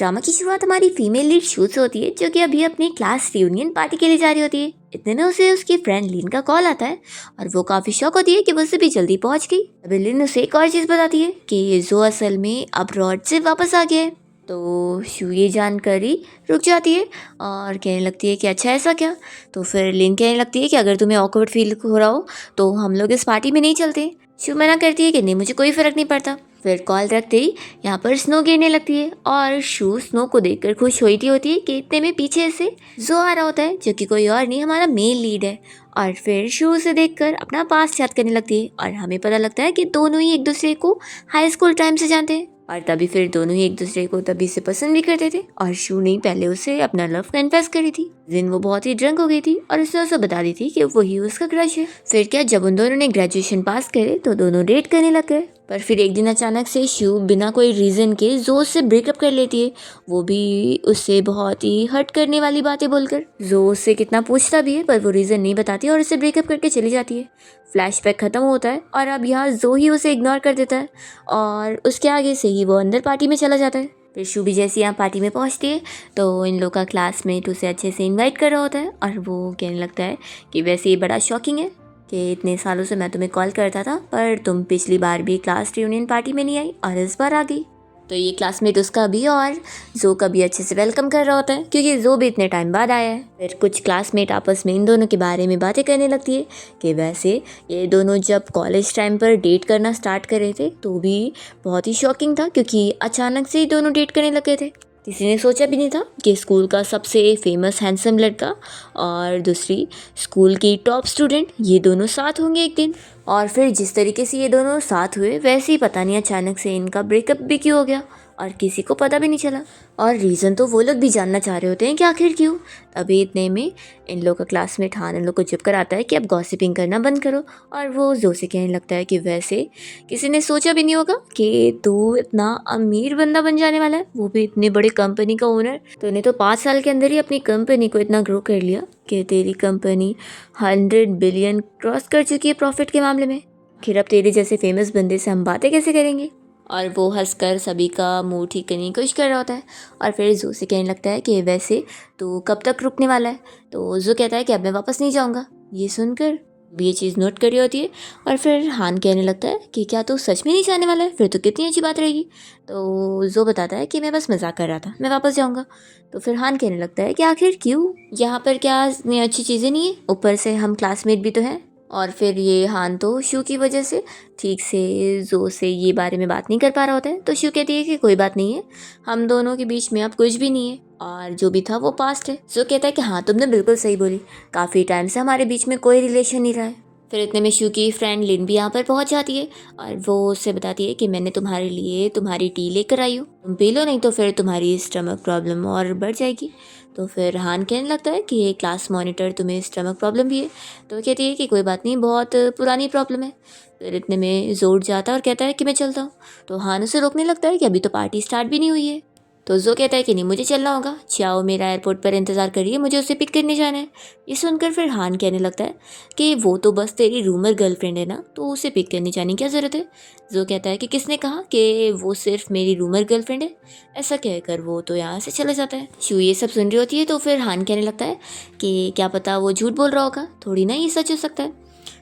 Drama की शुरुआत हमारी फीमेल लीड शू से होती है, जो कि अभी अपनी क्लास रियूनियन पार्टी के लिए जा रही होती है। इतने में उसे उसकी फ्रेंड लिन का कॉल आता है और वो काफी शॉक होती है कि वो उससे भी जल्दी पहुंच गई। अभी लिन उसे एक और चीज बताती है कि जो असल में अब्रॉड से वापस आ गया है। तो शू ये जानकारी रुक जाती है और कहने लगती है कि अच्छा ऐसा क्या। तो फिर लिन कहने लगती है कि अगर तुम्हें ऑकवर्ड फील हो रहा हो तो हम लोग इस पार्टी में नहीं चलते। शू मना करती है कि नहीं, मुझे कोई फर्क नहीं पड़ता। फिर कॉल रखते ही यहाँ पर स्नो गिरने लगती है और शू स्नो को देखकर खुश होती होती है कि इतने में पीछे से जो आ रहा होता है, जो कि कोई और नहीं हमारा मेन लीड है। और फिर शू उसे देखकर अपना पास्ट याद करने लगती है और हमें पता लगता है कि दोनों ही एक दूसरे को हाई स्कूल टाइम से जानते हैं और तभी फिर दोनों ही एक दूसरे को तभी से पसंद भी करते थे। और शू ने पहले उसे अपना लव कन्फेस करी थी, जिन वो बहुत ही ड्रंक हो गई थी और उसने उसे बता दी थी कि वही उसका क्रश है। फिर क्या, जब उन दोनों ने ग्रेजुएशन पास करे तो दोनों डेट करने लग गए। पर फिर एक दिन अचानक से शू बिना कोई रीज़न के जो से ब्रेकअप कर लेती है, वो भी उससे बहुत ही हर्ट करने वाली बातें बोलकर। जो उससे कितना पूछता भी है पर वो रीज़न नहीं बताती और उससे ब्रेकअप करके चली जाती है। फ्लैशबैक खत्म होता है और अब यहाँ जो ही उसे इग्नोर कर देता है और उसके आगे से ही वो अंदर पार्टी में चला जाता है। फिर शू भी जैसे यहाँ पार्टी में पहुँचती है तो इन लोग का क्लासमेट उसे अच्छे से इनवाइट कर रहा होता है और वो कहने लगता है कि वैसे ये बड़ा शॉकिंग है कि इतने सालों से मैं तुम्हें कॉल करता था पर तुम पिछली बार भी क्लास रियूनियन पार्टी में नहीं आई और इस बार आ गई। तो ये क्लासमेट उसका भी और जो का भी अच्छे से वेलकम कर रहा होता है, क्योंकि जो भी इतने टाइम बाद आया है। फिर कुछ क्लासमेट आपस में इन दोनों के बारे में बातें करने लगती है कि वैसे ये दोनों जब कॉलेज टाइम पर डेट करना स्टार्ट कर रहे थे तो भी बहुत ही शॉकिंग था, क्योंकि अचानक से ही दोनों डेट करने लगे थे। किसी ने सोचा भी नहीं था कि स्कूल का सबसे फेमस हैंडसम लड़का और दूसरी स्कूल की टॉप स्टूडेंट ये दोनों साथ होंगे एक दिन। और फिर जिस तरीके से ये दोनों साथ हुए वैसे ही पता नहीं अचानक से इनका ब्रेकअप भी क्यों हो गया और किसी को पता भी नहीं चला। और रीज़न तो वो लोग भी जानना चाह रहे होते हैं कि आखिर क्यों। तभी इतने में इन लोग का क्लासमेट हान इन लोग को चुप कर आता है कि अब गॉसिपिंग करना बंद करो। और वो जो से कहने लगता है कि वैसे किसी ने सोचा भी नहीं होगा कि तू इतना अमीर बंदा बन जाने वाला है, वो भी इतनी बड़ी कंपनी का ओनर। तूने तो 5 साल के अंदर ही अपनी कंपनी को इतना ग्रो कर लिया कि तेरी कंपनी 100 बिलियन क्रॉस कर चुकी है प्रॉफिट के मामले में। आखिर अब तेरे जैसे फेमस बंदे से हम बातें कैसे करेंगे। और वो हंसकर सभी का मुंह ठीक करने की कोशिश कर रहा होता है। और फिर जू से कहने लगता है कि वैसे तो कब तक रुकने वाला है। तो जू कहता है कि अब मैं वापस नहीं जाऊँगा। ये सुनकर भी ये चीज़ नोट करी होती है। और फिर हान कहने लगता है कि क्या तू सच में नहीं जाने वाला है, फिर तो कितनी अच्छी बात रहेगी। तो जो बताता है कि मैं बस मजाक कर रहा था, मैं वापस जाऊँगा। तो फिर हान कहने लगता है कि आखिर क्यों, यहाँ पर क्या इतनी अच्छी चीज़ें नहीं है, ऊपर से हम क्लासमेट भी तो हैं। और फिर ये हान तो शू की वजह से ठीक से जो से ये बारे में बात नहीं कर पा रहा होता है। तो शू कहती है कि कोई बात नहीं है, हम दोनों के बीच में अब कुछ भी नहीं है और जो भी था वो पास्ट है। जो कहता है कि हाँ तुमने बिल्कुल सही बोली, काफ़ी टाइम से हमारे बीच में कोई रिलेशन नहीं रहा है। फिर इतने में शू की फ्रेंड लिन भी यहाँ पर पहुँच जाती है और वो उससे बताती है कि मैंने तुम्हारे लिए तुम्हारी टी लेकर आई हूँ, तुम पी लो, नहीं तो फिर तुम्हारी स्टमक प्रॉब्लम और बढ़ जाएगी। तो फिर हान कहने लगता है कि ये क्लास मॉनिटर तुम्हें स्टमक प्रॉब्लम भी है। तो वो कहती है कि कोई बात नहीं, बहुत पुरानी प्रॉब्लम है। फिर इतने में जोर जाता है और कहता है कि मैं चलता हूँ। तो हान उसे रोकने लगता है कि अभी तो पार्टी स्टार्ट भी नहीं हुई है। तो जो कहता है कि नहीं, मुझे चलना होगा, चाओ मेरा एयरपोर्ट पर इंतज़ार करिए, मुझे उसे पिक करने जाना है। ये सुनकर फिर हान कहने लगता है कि वो तो बस तेरी रूमर गर्लफ्रेंड है ना, तो उसे पिक करने जाने की क्या ज़रूरत है। जो कहता है कि किसने कहा कि वो सिर्फ मेरी रूमर गर्लफ्रेंड है। ऐसा कहकर वो तो यहाँ से चला जाता है। शू ये सब सुन रही होती है तो फिर हान कहने लगता है कि क्या पता वो झूठ बोल रहा होगा, थोड़ी ना ये सच हो सकता है।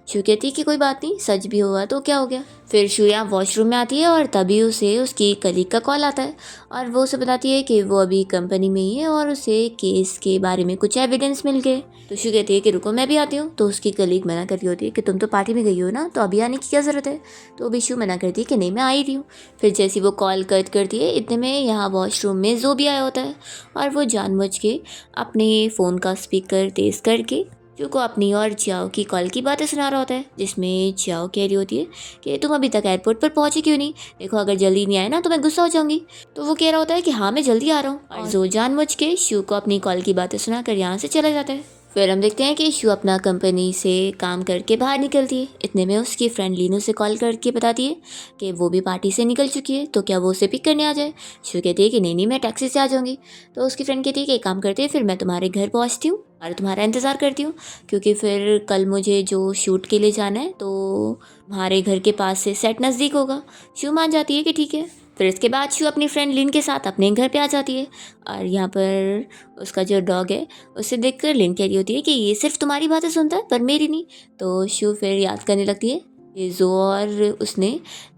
शू कहती है कि कोई बात नहीं, सच भी हुआ तो क्या हो गया। फिर शू यहाँ वॉशरूम में आती है और तभी उसे उसकी कलीग का कॉल आता है और वो उसे बताती है कि वो अभी कंपनी में ही है और उसे केस के बारे में कुछ एविडेंस मिल गए। तो शू कहती है कि रुको मैं भी आती हूँ। तो उसकी कलीग मना कर रही होती है कि तुम तो पार्टी में गई हो ना, तो अभी आने की क्या ज़रूरत है। तो अभी शू मना करती है कि नहीं मैं आ ही रही हूँ। फिर जैसी वो कॉल कट करती है, इतने में यहाँ वॉशरूम में जो भी आया होता है और वो जानबूझ के अपने फ़ोन का स्पीकर तेज़ करके शू को अपनी और चाओ की कॉल की बातें सुना रहा होता है, जिसमें चाओ कह रही होती है कि तुम अभी तक एयरपोर्ट पर पहुंचे क्यों नहीं, देखो अगर जल्दी नहीं आए ना तो मैं गुस्सा हो जाऊंगी। तो वो कह रहा होता है कि हाँ मैं जल्दी आ रहा हूँ और जो जानबूझ के शू को अपनी कॉल की बातें सुनाकर यहाँ से चला जाता है। फिर हम देखते हैं कि शू अपना कंपनी से काम करके बाहर निकलती है। इतने में उसकी फ्रेंड लीनू से कॉल करके बताती है कि वो भी पार्टी से निकल चुकी है, तो क्या वो उसे पिक करने आ जाए। शू कहती है कि नहीं नहीं मैं टैक्सी से आ जाऊँगी। तो उसकी फ्रेंड कहती है कि एक काम करते हैं, फिर मैं तुम्हारे घर पहुँचती हूँ और तुम्हारा इंतज़ार करती हूँ, क्योंकि फिर कल मुझे जो शूट के लिए जाना है तो तुम्हारे घर के पास से सेट नज़दीक होगा। शू मान जाती है कि ठीक है। फिर इसके बाद शू अपनी फ्रेंड लिन के साथ अपने घर पे आ जाती है और यहाँ पर उसका जो डॉग है उसे देखकर लिन कह रही होती है कि ये सिर्फ तुम्हारी बातें सुनता है पर मेरी नहीं। तो शू फिर याद करने लगती है कि जो और उसने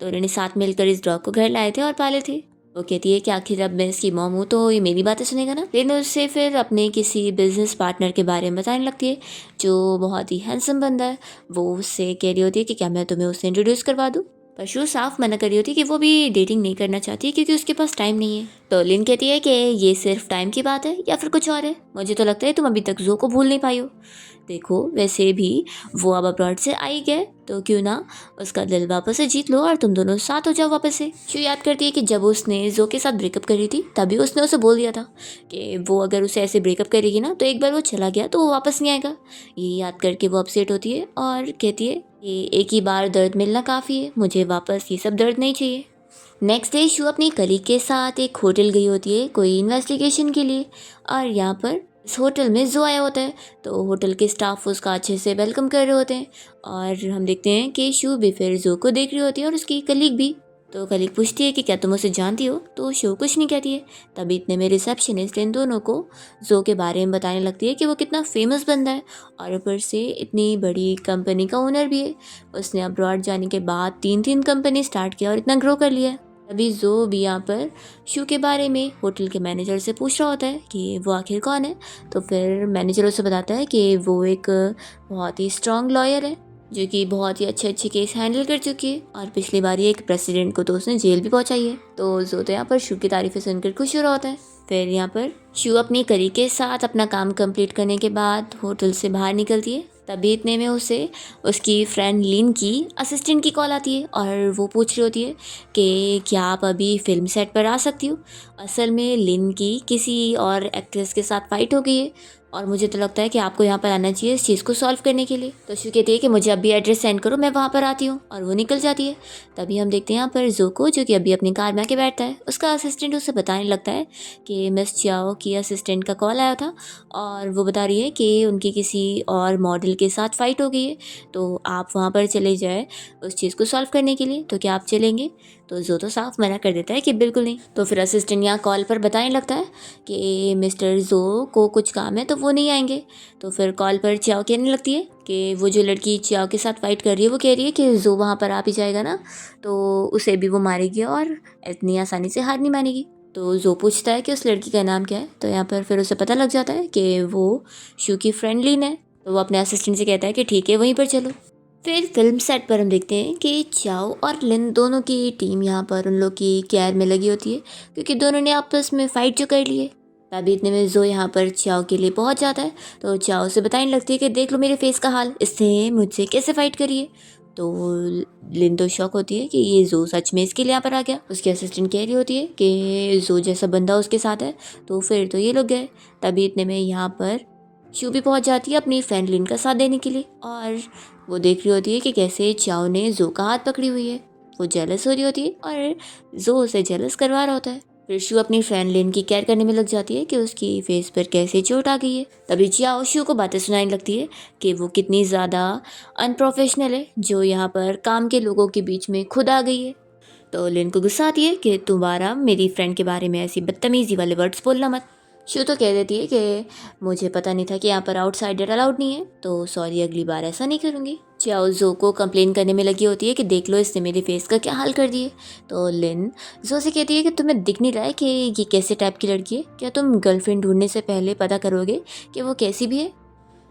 दोनों ने साथ मिलकर इस डॉग को घर लाए थे और पाले थे। वो कहती है कि आखिर अब मैं इसकी मॉम हूँ तो ये मेरी बातें सुनेगा ना। लेकिन उससे फिर अपने किसी बिजनेस पार्टनर के बारे में बताने लगती है जो बहुत ही हैंडसम बंदा है। वो उससे कह रही होती है कि क्या मैं तुम्हें उससे इंट्रोड्यूस करवा दूँ। पर शू साफ मना कर रही होती है कि वो भी डेटिंग नहीं करना चाहती क्योंकि उसके पास टाइम नहीं है। तो लिन कहती है कि ये सिर्फ टाइम की बात है या फिर कुछ और है, मुझे तो लगता है तुम अभी तक जो को भूल नहीं पाई हो। देखो वैसे भी वो अब अब्रॉड से आई गए तो क्यों ना उसका दिल वापस से जीत लो और तुम दोनों साथ हो जाओ वापस से। शू याद करती है कि जब उसने जो के साथ ब्रेकअप करी थी तभी उसने उसे बोल दिया था कि वो अगर उसे ऐसे ब्रेकअप करेगी ना तो एक बार वो चला गया तो वो वापस नहीं आएगा। ये याद करके वो अपसेट होती है और कहती है कि एक ही बार दर्द मिलना काफ़ी है, मुझे वापस ये सब दर्द नहीं चाहिए। नेक्स्ट डे शू अपनी कलीग के साथ एक होटल गई होती है कोई इन्वेस्टिगेशन के लिए और यहाँ पर इस होटल में जो आया होता है तो होटल के स्टाफ उसका अच्छे से वेलकम कर रहे होते हैं और हम देखते हैं कि शू भी फिर जो को देख रही होती है और उसकी कलीग भी। तो कलीग पूछती है कि क्या तुम उसे जानती हो तो शो कुछ नहीं कहती है। तभी इतने में रिसेप्शनिस्ट इन दोनों को जो के बारे में बताने लगती है कि वो कितना फेमस बंदा है और ऊपर से इतनी बड़ी कंपनी का ओनर भी है। उसने अब्रॉड जाने के बाद 3 कंपनी स्टार्ट किया और इतना ग्रो कर लिया। अभी जो भी यहाँ पर शू के बारे में होटल के मैनेजर से पूछ रहा होता है कि वो आखिर कौन है। तो फिर मैनेजर उसे बताता है कि वो एक बहुत ही स्ट्रांग लॉयर है जो कि बहुत ही अच्छे अच्छे केस हैंडल कर चुकी है और पिछली बार ही एक प्रेसिडेंट को तो उसने जेल भी पहुंचाई है। तो जो तो यहाँ पर शू की तारीफें सुनकर खुश हो रहा होता है। फिर यहाँ पर शू अपनी करी के साथ अपना काम कंप्लीट करने के बाद होटल से बाहर निकलती है। तभी इतने में उसे उसकी फ्रेंड लिन की असिस्टेंट की कॉल आती है और वो पूछ रही होती है कि क्या आप अभी फिल्म सेट पर आ सकती हो। असल में लिन की किसी और एक्ट्रेस के साथ फाइट हो गई है और मुझे तो लगता है कि आपको यहाँ पर आना चाहिए इस चीज़ को सॉल्व करने के लिए। तो शू कहती है कि मुझे अभी एड्रेस सेंड करो, मैं वहाँ पर आती हूँ और वो निकल जाती है। तभी हम देखते हैं यहाँ पर जो को जो कि अभी अपनी कार में आके बैठता है। उसका असिस्टेंट उसे बताने लगता है कि मिस चाओ की असिस्टेंट का कॉल आया था और वो बता रही है कि उनकी किसी और मॉडल के साथ फाइट हो गई है तो आप वहाँ पर चले जाए उस चीज़ को सॉल्व करने के लिए। तो क्या आप चलेंगे? तो जो तो साफ मना कर देता है कि बिल्कुल नहीं। तो फिर असिस्टेंट यहाँ कॉल पर बताने लगता है कि मिस्टर जो को कुछ काम है तो वो नहीं आएंगे। तो फिर कॉल पर चाओ कहने लगती है कि वो जो लड़की चाओ के साथ फाइट कर रही है वो कह रही है कि जो वहाँ पर आ भी जाएगा ना तो उसे भी वो मारेगी और इतनी आसानी से हार नहीं मानेगी। तो जो पूछता है कि उस लड़की का नाम क्या है तो यहाँ पर फिर उसे पता लग जाता है कि वो शू की फ्रेंड लिन है। तो वो अपने असिस्टेंट से कहता है कि ठीक है वहीं पर चलो। फिर फिल्म सेट पर हम देखते हैं कि चाओ और लिन दोनों की टीम यहाँ पर उन लोग की केयर में लगी होती है क्योंकि दोनों ने आपस में फ़ाइट जो कर ली है। तभी इतने में जो यहाँ पर चाओ के लिए पहुँच जाता है तो चाओ से बताने लगती है कि देख लो मेरे फेस का हाल, इससे मुझसे कैसे फ़ाइट करिए। तो लिन तो शॉक होती है कि ये जो सच में इसके लिए यहाँ पर आ गया। उसकी असिस्टेंट कह रही होती है कि जो जैसा बंदा उसके साथ है तो फिर तो ये लोग गए। तभी इतने में यहाँ पर शू भी पहुँच जाती है अपनी फ्रेंड लिन का साथ देने के लिए और वो देख रही होती है कि कैसे चाओ ने जो का हाथ पकड़ी हुई है। वो जेलस हो रही होती है और जो उसे जेलस करवा रहा होता है। फिर शू अपनी फ्रेंड लिन की केयर करने में लग जाती है कि उसकी फेस पर कैसे चोट आ गई है। तभी चाओ शू को बातें सुनाने लगती है कि वो कितनी ज़्यादा अनप्रोफेशनल है जो यहाँ पर काम के लोगों के बीच में खुद आ गई है। तो लिन को गुस्सा आती है कि दोबारा मेरी फ्रेंड के बारे में ऐसी बदतमीजी वाले वर्ड्स बोलना मत। शू तो कह देती है कि मुझे पता नहीं था कि यहाँ पर आउटसाइडर अलाउड नहीं है तो सॉरी, अगली बार ऐसा नहीं करूँगी। चाओ जो को कंप्लेन करने में लगी होती है कि देख लो इसने मेरे फेस का क्या हाल कर दिए। तो लिन जो से कहती है कि तुम्हें दिख नहीं रहा है कि ये कैसे टाइप की लड़की है, क्या तुम गर्लफ्रेंड ढूंढने से पहले पता करोगे कि वो कैसी भी है।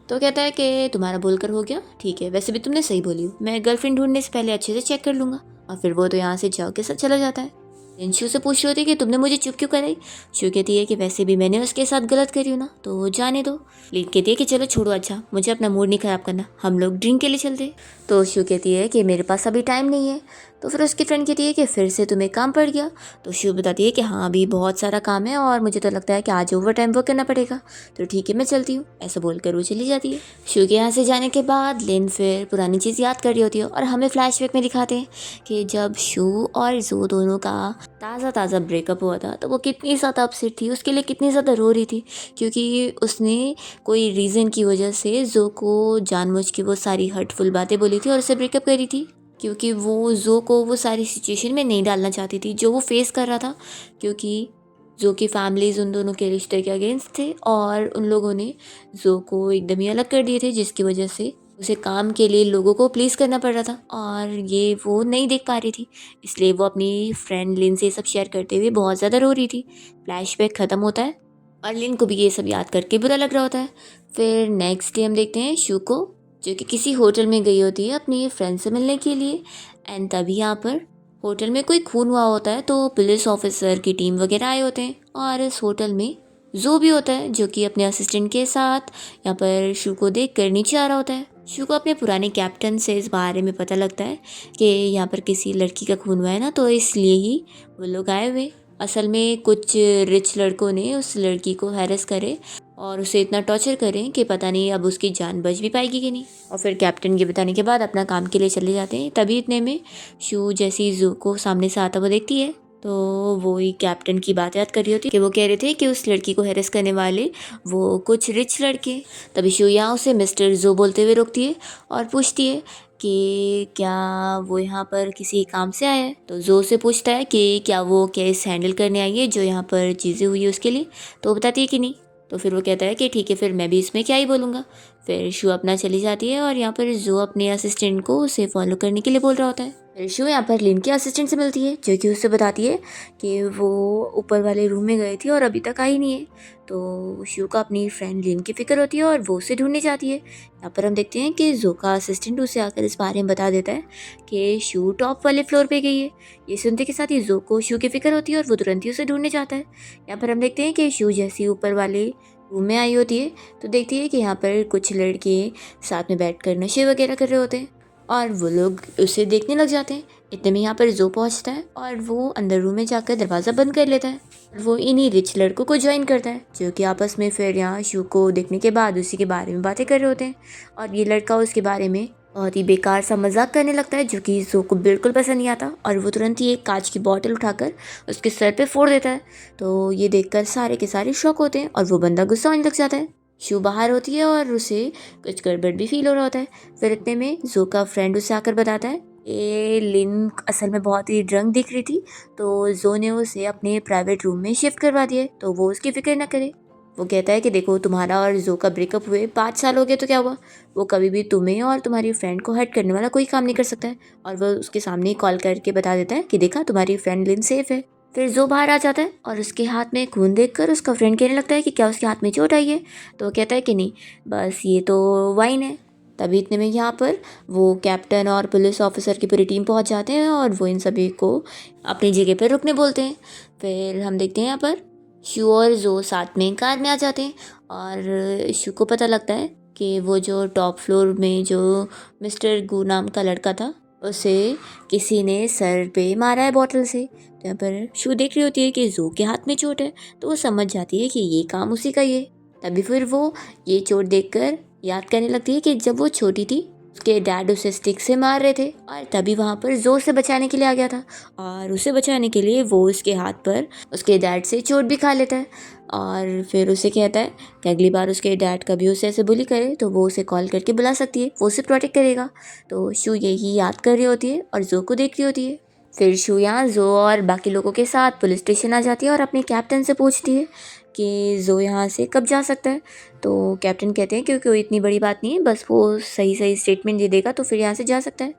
तो कहता है कि तुम्हारा बोलकर हो गया, ठीक है वैसे भी तुमने सही बोली हो, मैं गर्लफ्रेंड ढूंढने से पहले अच्छे से चेक कर लूँगा। और फिर वो तो यहाँ से चाओ के साथ चला जाता है। लिन शू से पूछ रही होती है कि तुमने मुझे चुप क्यों कराई। शू कहती है कि वैसे भी मैंने उसके साथ गलत करी हूँ ना तो जाने दो। लिन कहती है कि चलो छोड़ो, अच्छा मुझे अपना मूड नहीं ख़राब करना, हम लोग ड्रिंक के लिए चलते। तो शू कहती है कि मेरे पास अभी टाइम नहीं है। तो फिर उसकी फ्रेंड कहती है कि फिर से तुम्हें काम पड़ गया। तो शू बताती है कि हाँ अभी बहुत सारा काम है और मुझे तो लगता है कि आज ओवर टाइम वर्क करना पड़ेगा, तो ठीक है मैं चलती हूँ। ऐसा बोलकर वो चली जाती है। शू के यहाँ से जाने के बाद लिन फिर पुरानी चीज़ याद कर रही होती है और हमें फ्लैशबैक में दिखाते हैं कि जब शू और जो दोनों का ताज़ा ब्रेकअप हुआ था तो वो कितनी ज़्यादा अपसेट थी, उसके लिए कितनी ज़्यादा रो रही थी क्योंकि उसने कोई रीज़न की वजह से जो को जानबूझ के वो सारी हर्टफुल बातें बोली थी और उससे ब्रेकअप करी थी। क्योंकि वो जो को वो सारी सिचुएशन में नहीं डालना चाहती थी जो वो फेस कर रहा था, क्योंकि जो की फैमिलीज उन दोनों के रिश्ते के अगेंस्ट थे और उन लोगों ने जो को एकदम ही अलग कर दिए थे, जिसकी वजह से उसे काम के लिए लोगों को प्लीज़ करना पड़ रहा था और ये वो नहीं देख पा रही थी। इसलिए वो अपनी फ्रेंड लिन से ये सब शेयर करते हुए बहुत ज़्यादा रो रही थी। फ्लैशबैक ख़त्म होता है और लिन को भी ये सब याद करके बुरा लग रहा होता है। फिर नेक्स्ट डे हम देखते हैं शू को, जो कि किसी होटल में गई होती है अपनी फ्रेंड से मिलने के लिए। एंड तभी यहाँ पर होटल में कोई खून हुआ होता है, तो पुलिस ऑफिसर की टीम वगैरह आए होते हैं और इस होटल में जो भी होता है, जो कि अपने असिस्टेंट के साथ यहाँ पर शू को देख कर नीचे आ रहा होता है। शू को अपने पुराने कैप्टन से इस बारे में पता लगता है कि यहाँ पर किसी लड़की का खून हुआ है ना, तो इसलिए ही वो लोग आए हुए। असल में कुछ रिच लड़कों ने उस लड़की को हैरेस करे और उसे इतना टॉर्चर करें कि पता नहीं अब उसकी जान बच भी पाएगी कि नहीं। और फिर कैप्टन के बताने के बाद अपना काम के लिए चले जाते हैं। तभी इतने में शू जैसी जू को सामने से आता हुआ देखती है, तो वो ही कैप्टन की बात याद कर रही होती है कि वो कह रहे थे कि उस लड़की को हैरेस करने वाले वो कुछ रिच लड़के। तभी शू यहाँ उसे मिस्टर जो बोलते हुए रोकती है और पूछती है कि क्या वो यहाँ पर किसी काम से आया है। तो जो से पूछता है कि क्या वो केस हैंडल करने आई है जो यहाँ पर चीज़ें हुई है उसके लिए, तो वो बताती है कि नहीं। तो फिर वो कहता है कि ठीक है, फिर मैं भी इसमें क्या ही बोलूँगा। फिर शू अपना चली जाती है और यहाँ पर जो अपने असिस्टेंट को उसे फॉलो करने के लिए बोल रहा होता है। फिर शू यहाँ पर लिन के असिस्टेंट से मिलती है, जो कि उससे बताती है कि वो ऊपर वाले रूम में गई थी और अभी तक आई नहीं है। तो शू को अपनी फ्रेंड लिन की फिक्र होती है और वो उसे ढूंढने जाती है। यहाँ पर हम देखते हैं कि जो का असिस्टेंट उसे आकर इस बारे में बता देता है कि शू टॉप वाले फ्लोर पे गई है। ये सुनते के साथ ही जो को शू की फिक्र होती है और वो तुरंत ही उसे ढूंढने जाता है। यहाँ पर हम देखते हैं कि शू जैसी ऊपर वाले रूम में आई होती है, तो देखती है कि यहाँ पर कुछ लड़के साथ में बैठकर नशे वगैरह कर रहे होते हैं और वो लोग उसे देखने लग जाते हैं। इतने में यहाँ पर जो पहुँचता है और वो अंदर रूम में जाकर दरवाज़ा बंद कर लेता है और वो इन्हीं रिच लड़कों को ज्वाइन करता है, जो कि आपस में फिर यहाँ शू को देखने के बाद उसी के बारे में बातें कर रहे होते हैं। और ये लड़का उसके बारे में बहुत ही बेकार सा मजाक करने लगता है, जो कि जो को बिल्कुल पसंद नहीं आता और वो तुरंत ही एक कांच की बोतल उठाकर उसके सर पे फोड़ देता है। तो ये देखकर सारे के सारे शॉक होते हैं और वो बंदा गुस्सा होने लग जाता है। शू बाहर होती है और उसे कुछ गड़बड़ भी फील हो रहा होता है। फिर इतने में जो का फ्रेंड उसे आकर बताता है कि लिन असल में बहुत ही ड्रंक दिख रही थी, तो जो ने उसे अपने प्राइवेट रूम में शिफ्ट करवा दिया, तो वो उसकी फिक्र न करे। वो कहता है कि देखो, तुम्हारा और जो का ब्रेकअप हुए 5 साल हो गए तो क्या हुआ, वो कभी भी तुम्हें और तुम्हारी फ्रेंड को हर्ट करने वाला कोई काम नहीं कर सकता है। और वो उसके सामने कॉल करके बता देता है कि देखा, तुम्हारी फ्रेंड लिन सेफ है। फिर जो बाहर आ जाता है और उसके हाथ में खून देखकर उसका फ्रेंड कहने लगता है कि क्या उसके हाथ में चोट आई है, तो वो कहता है कि नहीं, बस ये तो वाइन है। तभी इतने में यहाँ पर वो कैप्टन और पुलिस ऑफिसर की पूरी टीम पहुँच जाते हैं और वो इन सभी को अपनी जगह पर रुकने बोलते हैं। फिर हम देखते हैं यहाँ पर शू और जो साथ में कार में आ जाते हैं और शू को पता लगता है कि वो जो टॉप फ्लोर में जो मिस्टर गू नाम का लड़का था, उसे किसी ने सर पे मारा है बॉटल से। तो यहाँ पर शू देख रही होती है कि जो के हाथ में चोट है, तो वो समझ जाती है कि ये काम उसी का ही है। तभी फिर वो ये चोट देखकर याद करने लगती है कि जब वो छोटी थी उसके डैड उसे स्टिक से मार रहे थे और तभी वहाँ पर जोर से बचाने के लिए आ गया था और उसे बचाने के लिए वो उसके हाथ पर उसके डैड से चोट भी खा लेता है। और फिर उसे कहता है कि अगली बार उसके डैड कभी उसे ऐसे बुली करे तो वो उसे कॉल करके बुला सकती है, वो उसे प्रोटेक्ट करेगा। तो शू यही याद कर रही होती है और जो को देख रही होती है। फिर शू यहाँ जो और बाकी लोगों के साथ पुलिस स्टेशन आ जाती है और अपने कैप्टन से पूछती है कि जो यहाँ से कब जा सकता है। तो कैप्टन कहते हैं क्योंकि कोई इतनी बड़ी बात नहीं है, बस वो सही सही स्टेटमेंट दे देगा तो फिर यहाँ से जा सकता है।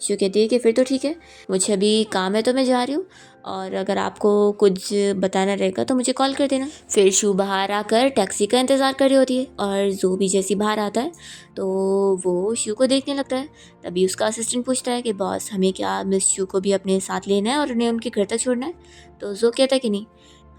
शू कहती है कि फिर तो ठीक है, मुझे अभी काम है तो मैं जा रही हूँ और अगर आपको कुछ बताना रहेगा तो मुझे कॉल कर देना। फिर शू बाहर आकर टैक्सी का इंतज़ार कर रही होती है और जो भी जैसी बाहर आता है तो वो शू को देखने लगता है। तभी उसका असिस्टेंट पूछता है कि बॉस, हमें क्या मिस शू को भी अपने साथ लेना है और उन्हें उनके घर तक छोड़ना है। तो जो कहता है कि नहीं,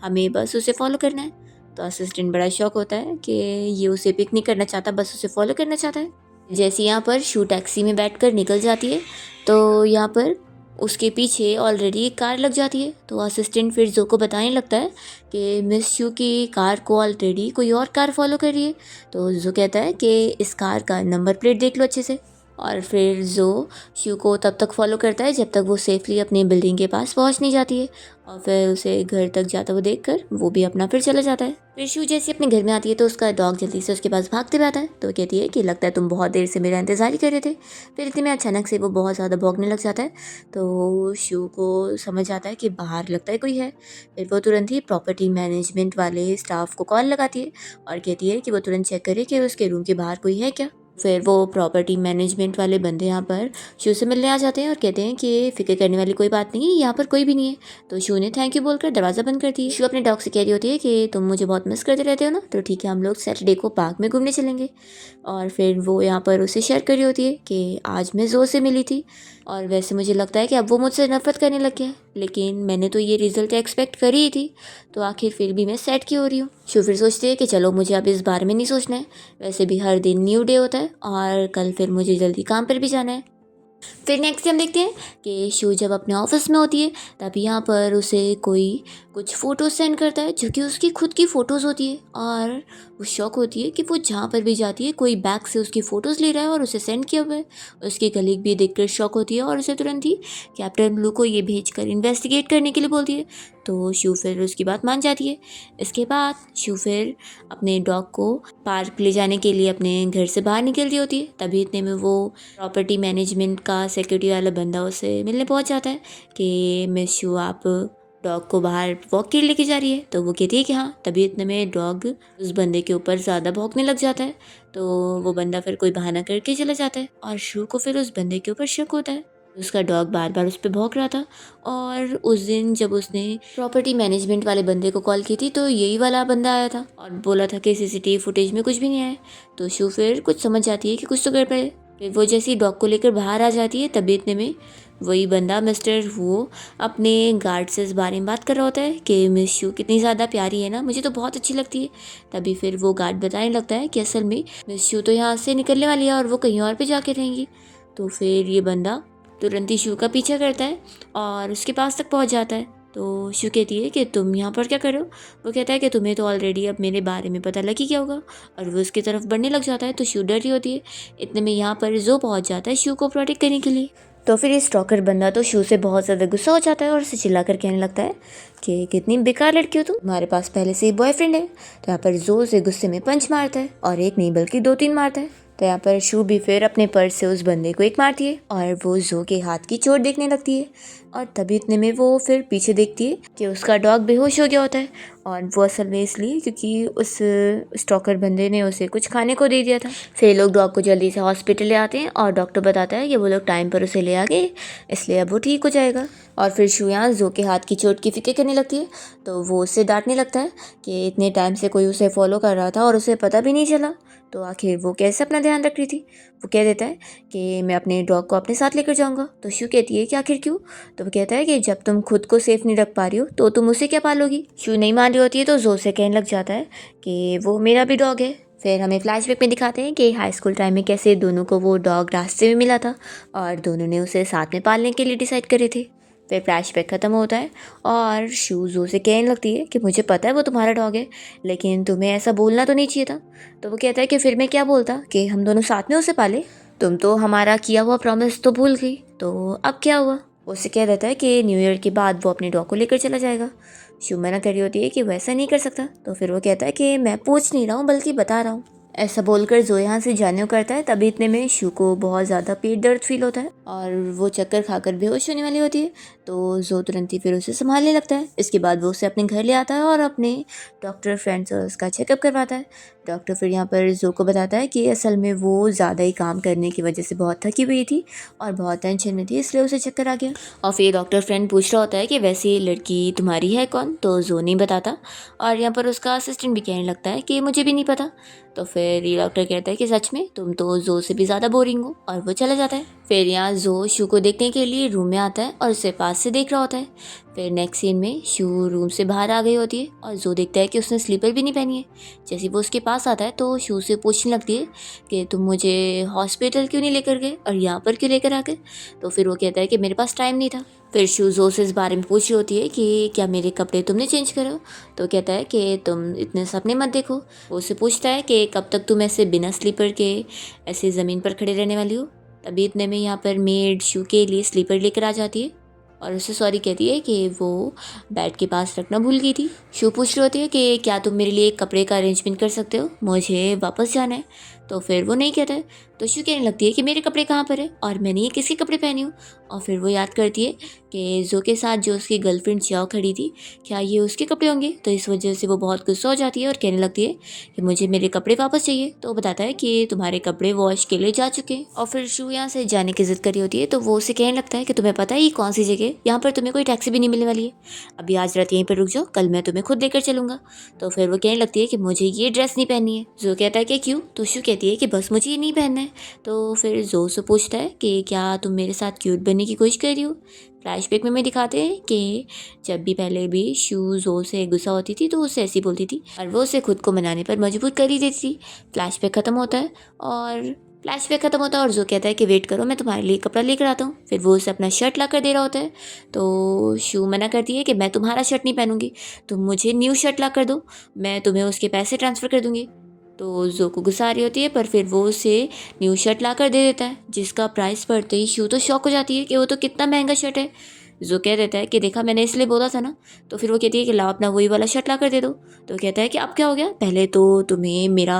हमें बस उसे फॉलो करना है। तो असिस्टेंट बड़ा शौक होता है कि ये उसे पिक नहीं करना चाहता, बस उसे फॉलो करना चाहता है। जैसे यहाँ पर शू टैक्सी में बैठकर निकल जाती है तो यहाँ पर उसके पीछे ऑलरेडी एक कार लग जाती है। तो असिस्टेंट फिर जो को बताने लगता है कि मिस शू की कार को ऑलरेडी कोई और कार फॉलो कर रही है। तो जो कहता है कि इस कार का नंबर प्लेट देख लो अच्छे से। और फिर जो शू को तब तक फॉलो करता है जब तक वो सेफली अपनी बिल्डिंग के पास पहुंच नहीं जाती है, और फिर उसे घर तक जाता हुआ देखकर वो भी अपना फिर चला जाता है। फिर शू जैसे अपने घर में आती है तो उसका डॉग जल्दी से उसके पास भागते हुए आता है, तो कहती है कि लगता है तुम बहुत देर से मेरा इंतजार ही कर रहे थे। फिर इतने में अचानक से वो बहुत ज़्यादा भौंकने लग जाता है, तो शू को समझ आता है कि बाहर लगता है कोई है। फिर वो तुरंत ही प्रॉपर्टी मैनेजमेंट वाले स्टाफ को कॉल लगाती है और कहती है कि वो तुरंत चेक करे कि उसके रूम के बाहर कोई है क्या। फिर वो प्रॉपर्टी मैनेजमेंट वाले बंदे यहाँ पर शू से मिलने आ जाते हैं और कहते हैं कि फिक्र करने वाली कोई बात नहीं है, यहाँ पर कोई भी नहीं है। तो शू ने थैंक यू बोलकर दरवाज़ा बंद कर दिया। शू अपने डॉग से कह रही होती है कि तुम मुझे बहुत मिस करते रहते हो ना, तो ठीक है हम लोग सैटरडे को पार्क में घूमने चलेंगे। और फिर वो यहाँ पर उसे शेयर कर रही होती है कि आज मैं जो से मिली थी और वैसे मुझे लगता है कि अब वो मुझसे नफरत करने लग गया है, लेकिन मैंने तो ये रिजल्ट एक्सपेक्ट करी ही थी, तो आखिर फिर भी मैं सेट क्यों हो रही हूँ। शू फिर सोचती है कि चलो मुझे अब इस बारे में नहीं सोचना है, वैसे भी हर दिन न्यू डे होता है और कल फिर मुझे जल्दी काम पर भी जाना है। फिर नेक्स्ट टाइम देखते हैं कि शू जब अपने ऑफिस में होती है तब यहाँ पर उसे कोई कुछ फ़ोटोज़ सेंड करता है जो कि उसकी खुद की फ़ोटोज़ होती है, और वो शौक होती है कि वो जहाँ पर भी जाती है कोई बैग से उसकी फ़ोटोज़ ले रहा है और उसे सेंड किया हुआ है। उसकी कलीग भी देखकर शौक होती है और उसे तुरंत ही कैप्टन ब्लू को ये भेजकर इन्वेस्टिगेट करने के लिए बोलती है। तो शू फिर उसकी बात मान जाती है। इसके बाद शू फिर अपने डॉग को पार्क ले जाने के लिए अपने घर से बाहर निकल रही होती है, तभी इतने में वो प्रॉपर्टी मैनेजमेंट का सिक्योरिटी वाला बंदा उसे मिलने पहुंच जाता है कि मिस शू आप डॉग को बाहर वॉक के लिए लेके जा रही है। तो वो कहती है कि हाँ। तभी इतने में डॉग उस बंदे के ऊपर ज़्यादा भौंकने लग जाता है, तो वो बंदा फिर कोई बहाना करके चला जाता है और शू को फिर उस बंदे के ऊपर शक होता है। उसका डॉग बार बार उस पर भौंक रहा था, और उस दिन जब उसने प्रॉपर्टी मैनेजमेंट वाले बंदे को कॉल की थी तो यही वाला बंदा आया था और बोला था कि सीसीटीवी फुटेज में कुछ भी नहीं आया। तो शू फिर कुछ समझ जाती है कि कुछ तो गड़बड़ है। फिर वो जैसे ही डॉग को लेकर बाहर आ जाती है तभी इतने में वही बंदा मिस्टर वो अपने गार्ड से इस बारे में बात कर रहा होता है कि मिस शू कितनी ज़्यादा प्यारी है ना, मुझे तो बहुत अच्छी लगती है। तभी फिर वो गार्ड बताने लगता है कि असल में मिस शू तो यहाँ से निकलने वाली है और वो कहीं और पे जाके रहेंगी। तो फिर ये बंदा तुरंत ही शू का पीछा करता है और उसके पास तक पहुँच जाता है। तो शू कहती है कि तुम यहाँ पर क्या कर रहे हो। वो कहता है कि तुम्हें तो ऑलरेडी अब मेरे बारे में पता लग ही गया होगा, और वो उसकी तरफ बढ़ने लग जाता है। तो शू डर रही होती है। इतने में यहाँ पर जो पहुँच जाता है शू को प्रोटेक्ट करने के लिए। तो फिर ये स्टॉकर बंदा तो शू से बहुत ज़्यादा गुस्सा हो जाता है और उसे चिल्ला कर कहने लगता है कि कितनी बेकार लड़की हो तुम, तुम्हारे पास पहले से ही बॉयफ्रेंड है। तो यहाँ पर जोर से गुस्से में पंच मारता है, और एक नहीं बल्कि 2-3 मारता है। तो यहाँ पर शू भी फिर अपने पर्स से उस बंदे को एक मारती है और वो जो के हाथ की चोट देखने लगती है। और तभी इतने में वो फिर पीछे देखती है कि उसका डॉग बेहोश हो गया होता है, और वो असल में इसलिए क्योंकि उस स्टॉकर बंदे ने उसे कुछ खाने को दे दिया था। फिर लोग डॉग को जल्दी से हॉस्पिटल ले आते हैं और डॉक्टर बताता है कि वो लोग टाइम पर उसे ले आ गए, इसलिए अब वो ठीक हो जाएगा। और फिर शू यहाँ जो के हाथ की चोट की फिक्र करने लगती है, तो वो उससे डांटने लगता है कि इतने टाइम से कोई उसे फॉलो कर रहा था और उसे पता भी नहीं चला, तो आखिर वो कैसे अपना ध्यान रख रही थी। वो कह देता है कि मैं अपने डॉग को अपने साथ लेकर जाऊंगा। तो शू कहती है कि आखिर क्यों। तो वो कहता है कि जब तुम खुद को सेफ नहीं रख पा रही हो तो तुम उसे क्या पालोगी। शू नहीं मान रही होती है तो जोर से कहने लग जाता है कि वो मेरा भी डॉग है। फिर हमें फ्लैशबैक में दिखाते हैं कि हाई स्कूल टाइम में कैसे दोनों को वो डॉग रास्ते में मिला था और दोनों ने उसे साथ में पालने के लिए डिसाइड करे थे। फिर फ्लैशबैक ख़त्म होता है और शू जो से कहने लगती है कि मुझे पता है वो तुम्हारा डॉग है, लेकिन तुम्हें ऐसा बोलना तो नहीं चाहिए था। तो वो कहता है कि फिर मैं क्या बोलता कि हम दोनों साथ में उसे पाले, तुम तो हमारा किया हुआ प्रॉमिस तो भूल गई, तो अब क्या हुआ। उसे कह देता है कि न्यू ईयर के बाद वो अपने डॉग को लेकर चला जाएगा। शू मना कर रही होती है कि वैसा नहीं कर सकता। तो फिर वो कहता है कि मैं पूछ नहीं रहा हूँ बल्कि बता रहा हूँ। ऐसा बोलकर जो यहाँ से जाने को करता है तभी इतने में शू को बहुत ज़्यादा पेट दर्द फील होता है और वो चक्कर खाकर बेहोश होने वाली होती है। तो जो तुरंत ही फिर उसे संभालने लगता है। इसके बाद वो उसे अपने घर ले आता है और अपने डॉक्टर फ्रेंड से उसका चेकअप करवाता है। डॉक्टर फिर यहाँ पर जो को बताता है कि असल में वो ज़्यादा ही काम करने की वजह से बहुत थकी हुई थी और बहुत टेंशन में थी, इसलिए उसे चक्कर आ गया। और फिर डॉक्टर फ्रेंड पूछ रहा होता है कि वैसे ये लड़की तुम्हारी है कौन। तो जो नहीं बताता, और यहाँ पर उसका असिस्टेंट भी कहने लगता है कि मुझे भी नहीं पता। तो फिर ये डॉक्टर कहता है कि सच में तुम तो जो से भी ज़्यादा बोरिंग हो, और वो चला जाता है। फिर यहाँ जो शू को देखने के लिए रूम में आता है और उसे पास से देख रहा होता है। फिर नेक्स्ट सीन में शू रूम से बाहर आ गई होती है और जो देखता है कि उसने स्लीपर भी नहीं पहनी है। जैसे वो उसके पास आता है तो शू से पूछने लगती है कि तुम मुझे हॉस्पिटल क्यों नहीं लेकर गए और यहाँ पर क्यों लेकर आ गए। तो फिर वो कहता है कि मेरे पास टाइम नहीं था। फिर शू जो से इस बारे में पूछ रही होती है कि क्या मेरे कपड़े तुमने चेंज करो। तो कहता है कि तुम इतने सपने मत देखो। वो उससे पूछता है कि कब तक तुम ऐसे बिना स्लीपर के ऐसे ज़मीन पर खड़े रहने वाली हो। तभी इतने में यहाँ पर मेड शू के लिए स्लीपर लेकर आ जाती है और उससे सॉरी कहती है कि वो बेड के पास रखना भूल गई थी। शू पूछ रही होती है कि क्या तुम मेरे लिए एक कपड़े का अरेंजमेंट कर सकते हो, मुझे वापस जाना है। तो फिर वो नहीं कहता है। तो शू कहने लगती है कि मेरे कपड़े कहाँ पर है और मैंने ये किसके कपड़े पहने हूँ। और फिर वो याद करती है कि जो के साथ जो उसकी गर्लफ्रेंड चाओ खड़ी थी, क्या ये उसके कपड़े होंगे। तो इस वजह से वो बहुत गुस्सा हो जाती है और कहने लगती है कि मुझे मेरे कपड़े वापस चाहिए। तो वो बताता है कि तुम्हारे कपड़े वॉश के लिए जा चुके हैं। और फिर शू यहाँ से जाने की जिद करी होती है। तो वो उसे कहने लगता है कि तुम्हें पता है ये कौन सी जगह है, यहाँ पर तुम्हें कोई टैक्सी भी नहीं मिलने वाली है। अभी आज रात यहीं पर रुक जाओ, कल मैं तुम्हें खुद लेकर चलूंगा। तो फिर वो कहने लगती है कि मुझे ये ड्रेस नहीं पहननी है। जो कहता है कि क्यों। तो शू कहती है कि बस मुझे ये नहीं पहनना है। तो फिर जो से पूछता है कि क्या तुम मेरे साथ क्यूट बनने की कोशिश कर रही हो। फ्लैशबैक में दिखाते हैं कि जब भी पहले भी शू जो से गुस्सा होती थी तो उससे ऐसी बोलती थी और वो उसे खुद को मनाने पर मजबूर कर ही देती थी। फ्लैशबैक खत्म होता है और जो कहता है कि वेट करो, मैं तुम्हारे लिए कपड़ा लेकर आता हूँ। फिर वो उसे अपना शर्ट ला कर दे रहा होता है। तो शू मना करती है कि मैं तुम्हारा शर्ट नहीं पहनूंगी, तुम मुझे न्यू शर्ट ला कर दो, मैं तुम्हें उसके पैसे ट्रांसफ़र कर दूंगी। तो जो को गुस्सा आ रही होती है पर फिर वो उसे न्यू शर्ट ला कर दे देता है, जिसका प्राइस पड़ते ही शू तो शॉक हो जाती है कि वो तो कितना महंगा शर्ट है। जो कह देता है कि देखा मैंने इसलिए बोला था ना। तो फिर वो कहती है कि लाओ अपना वही वाला शर्ट ला कर दे दो। तो कहता है कि अब क्या हो गया, पहले तो तुम्हें मेरा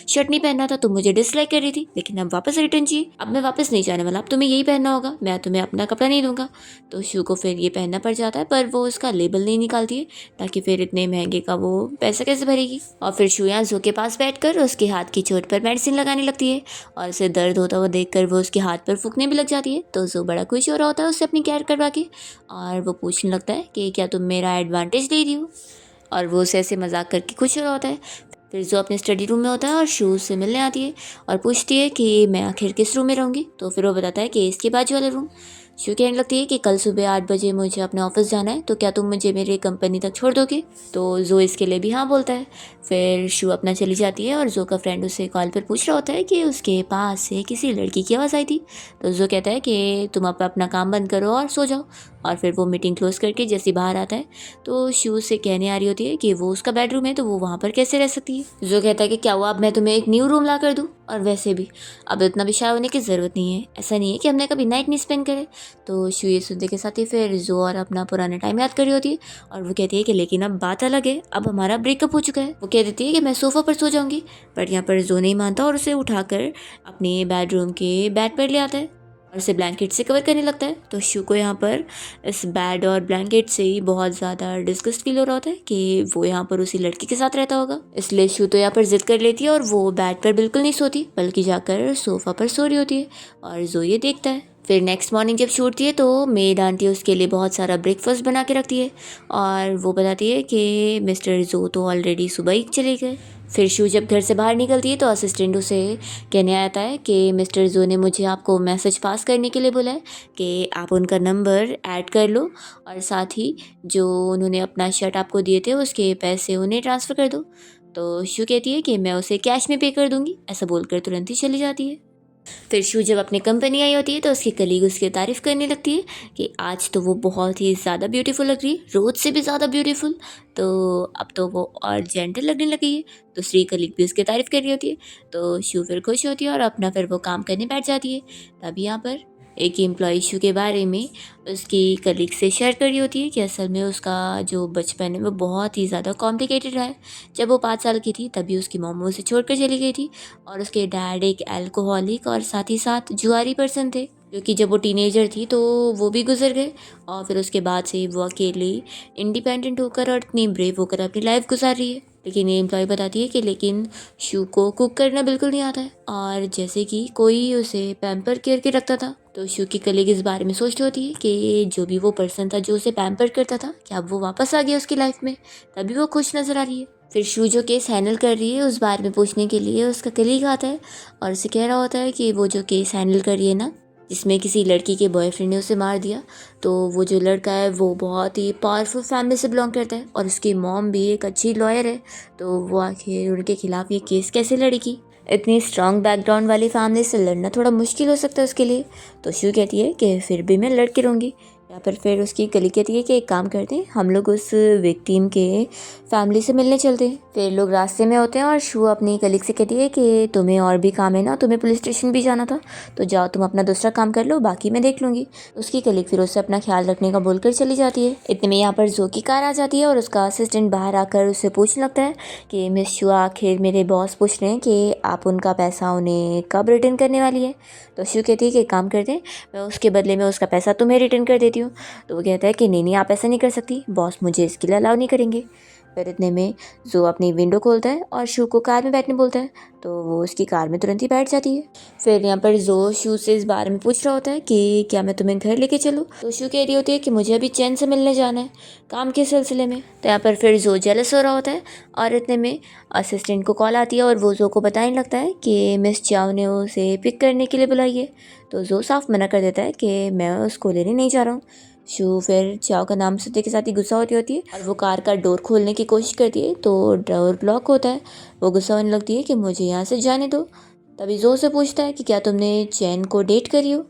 शर्ट नहीं पहनना था, तुम मुझे डिसलाइक कर रही थी, लेकिन अब वापस रिटर्न चाहिए। अब मैं वापस नहीं जाने वाला, अब तुम्हें यही पहनना होगा, मैं तुम्हें अपना कपड़ा नहीं दूंगा। तो शू को फिर ये पहनना पड़ जाता है पर वो उसका लेबल नहीं निकालती है, ताकि फिर इतने महंगे का वो पैसा कैसे भरेगी। और फिर शू यहाँ जो के पास बैठकर उसके हाथ की चोट पर मेडिसिन लगाने लगती है और उसे दर्द होता हुआ देखकर वो उसके हाथ पर फूकने भी लग जाती है। तो जो बड़ा खुश हो रहा होता है उससे अपनी केयर करवा के, और वो पूछने लगता है कि क्या तुम मेरा एडवांटेज ले रही हो। और वो उसे ऐसे मजाक करके खुश हो रहा होता है। फिर जो अपने स्टडी रूम में होता है और शू से मिलने आती है और पूछती है कि मैं आखिर किस रूम में रहूँगी। तो फिर वो बताता है कि इसके बाजू वाले रूम। शू कहने लगती है कि कल सुबह 8 बजे मुझे अपने ऑफिस जाना है, तो क्या तुम मुझे मेरे कंपनी तक छोड़ दोगे। तो जो इसके लिए भी हाँ बोलता है। फिर शू अपना चली जाती है और जो का फ्रेंड उसे कॉल पर पूछ रहा होता है कि उसके पास से किसी लड़की की आवाज़ आई थी। तो जो कहता है कि तुम अपना काम बंद करो और सो जाओ। और फिर वो मीटिंग क्लोज करके जैसे बाहर आता है तो शू से कहने आ रही होती है कि वो उसका बेडरूम है तो वो वहाँ पर कैसे रह सकती है। जो कहता है कि क्या हुआ, अब मैं तुम्हें एक न्यू रूम ला कर दूँ, और वैसे भी अब इतना भी शाय होने की ज़रूरत नहीं है, ऐसा नहीं है कि हमने कभी नाइट नहीं स्पेंड करे। तो शू ये सुनते के साथ ही फिर जो और अपना पुराना टाइम याद कर रही होती है और वो कहती है कि लेकिन अब बात अलग है, अब हमारा ब्रेकअप हो चुका है। वो कह देती है कि मैं सोफ़ा पर सो जाऊँगी, बट यहाँ पर जो नहीं मानता और उसे उठाकर अपने बेडरूम के बेड पर ले आता है और उसे ब्लैंकेट से कवर करने लगता है। तो शू को यहाँ पर इस बेड और ब्लैंकेट से ही बहुत ज़्यादा डिस्गस्ट फील हो रहा होता है कि वो यहाँ पर उसी लड़की के साथ रहता होगा। इसलिए शू तो यहाँ पर जिद कर लेती है और वो बेड पर बिल्कुल नहीं सोती बल्कि जाकर सोफ़ा पर सो रही होती है और जो ये देखता है। फिर नेक्स्ट मॉर्निंग जब छूटती है तो मेड आंटी उसके लिए बहुत सारा ब्रेकफास्ट बना के रखती है और वो बताती है कि मिस्टर जो तो ऑलरेडी सुबह ही चले गए। फिर शू जब घर से बाहर निकलती है तो असिस्टेंट उसे कहने आता है कि मिस्टर जो ने मुझे आपको मैसेज पास करने के लिए बोला है कि आप उनका नंबर ऐड कर लो और साथ ही जो उन्होंने अपना शर्ट आपको दिए थे उसके पैसे उन्हें ट्रांसफ़र कर दो। तो शू कहती है कि मैं उसे कैश में पे कर दूँगी, ऐसा बोलकर तुरंत ही चली जाती है। फिर शू जब अपनी कंपनी आई होती है तो उसकी कलीग उसकी तारीफ़ करने लगती है कि आज तो वो बहुत ही ज़्यादा ब्यूटीफुल लग रही है, रोज़ से भी ज़्यादा ब्यूटीफुल। तो अब तो वो और जेंटल लगने लगी है। दूसरी कलीग भी उसकी तारीफ़ कर रही होती है। तो शू फिर खुश होती है और अपना फिर वो काम करने बैठ जाती है। तभी यहाँ पर एक एम्प्लॉय इशू के बारे में उसकी कलीग से शेयर कर रही होती है कि असल में उसका जो बचपन है वो बहुत ही ज़्यादा कॉम्प्लिकेटेड रहा है। जब वो 5 साल की थी तभी उसकी मॉम उसे छोड़कर चली गई थी और उसके डैड एक अल्कोहलिक और साथ ही साथ जुआरी पर्सन थे, क्योंकि जब वो टीनेजर थी तो वो भी गुजर गए। और फिर उसके बाद से वो अकेले इंडिपेंडेंट होकर और इतनी ब्रेव होकर अपनी लाइफ गुजार रही है। लेकिन ये एम्प्लॉय बताती है कि लेकिन शू को कुक करना बिल्कुल नहीं आता है और जैसे कि कोई उसे पैम्पर करके रखता था। तो शू की कलीग इस बारे में सोचती होती है कि जो भी वो पर्सन था जो उसे पैम्पर करता था क्या अब वो वापस आ गया उसकी लाइफ में, तभी वो खुश नज़र आ रही है। फिर शू जो केस हैंडल कर रही है उस बारे में पूछने के लिए उसका कलीग आता है और उसे कह रहा होता है कि वो जो केस हैंडल कर रही है ना, जिसमें किसी लड़की के बॉयफ्रेंड ने उसे मार दिया, तो वो जो लड़का है वो बहुत ही पावरफुल फैमिली से बिलोंग करता है और उसकी मॉम भी एक अच्छी लॉयर है। तो वो आखिर उनके खिलाफ ये केस कैसे लड़ेगी, इतनी स्ट्रॉन्ग बैकग्राउंड वाली फैमिली से लड़ना थोड़ा मुश्किल हो सकता है उसके लिए। तो शू कहती है कि फिर भी मैं लड़ के रहूँगी, यहाँ पर फिर उसकी कलीग कहती है कि एक काम करते हैं, हम लोग उस विक्टिम के फैमिली से मिलने चलते हैं। फिर लोग रास्ते में होते हैं और शू अपनी कलीग से कहती है कि तुम्हें और भी काम है ना, तुम्हें पुलिस स्टेशन भी जाना था, तो जाओ तुम अपना दूसरा काम कर लो, बाकी मैं देख लूँगी। उसकी कलीग फिर उससे अपना ख्याल रखने का बोलकर चली जाती है। इतने में यहाँ पर जो की कार आ जाती है और उसका असिस्टेंट बाहर आकर उससे पूछने लगता है कि मिस शू, आखिर मेरे बॉस पूछ रहे हैं कि आप उनका पैसा उन्हें कब रिटर्न करने वाली है। तो शू कहती है कि एक काम करते हैं, मैं उसके बदले में उसका पैसा तुम्हें रिटर्न कर देती हूँ। तो वो कहता है कि नहीं नहीं, आप ऐसा नहीं कर सकती, बॉस मुझे इसके लिए अलाउ नहीं करेंगे। फिर इतने में जो अपनी विंडो खोलता है और शू को कार में बैठने बोलता है, तो वो उसकी कार में तुरंत ही बैठ जाती है। फिर यहाँ पर जो शू से इस बारे में पूछ रहा होता है कि क्या मैं तुम्हें घर लेके चलूँ। तो शू कह रही होती है कि मुझे अभी चैन से मिलने जाना है काम के सिलसिले में। तो यहाँ पर फिर जो जेलस हो रहा होता है और इतने में असिस्टेंट को कॉल आती है और वो जो को बताने लगता है कि मिस चाव ने उसे पिक करने के लिए बुलाई है। तो जो साफ मना कर देता है कि मैं उसको लेने नहीं जा रहा हूँ। शू फिर चाव का नाम सुनते के साथ ही गुस्सा होती है और वो कार का डोर खोलने की कोशिश करती है, तो डोर ब्लॉक होता है। वो गुस्सा होने लगती है कि मुझे यहाँ से जाने दो। तभी जो से पूछता है कि क्या तुमने चैन को डेट करी हो।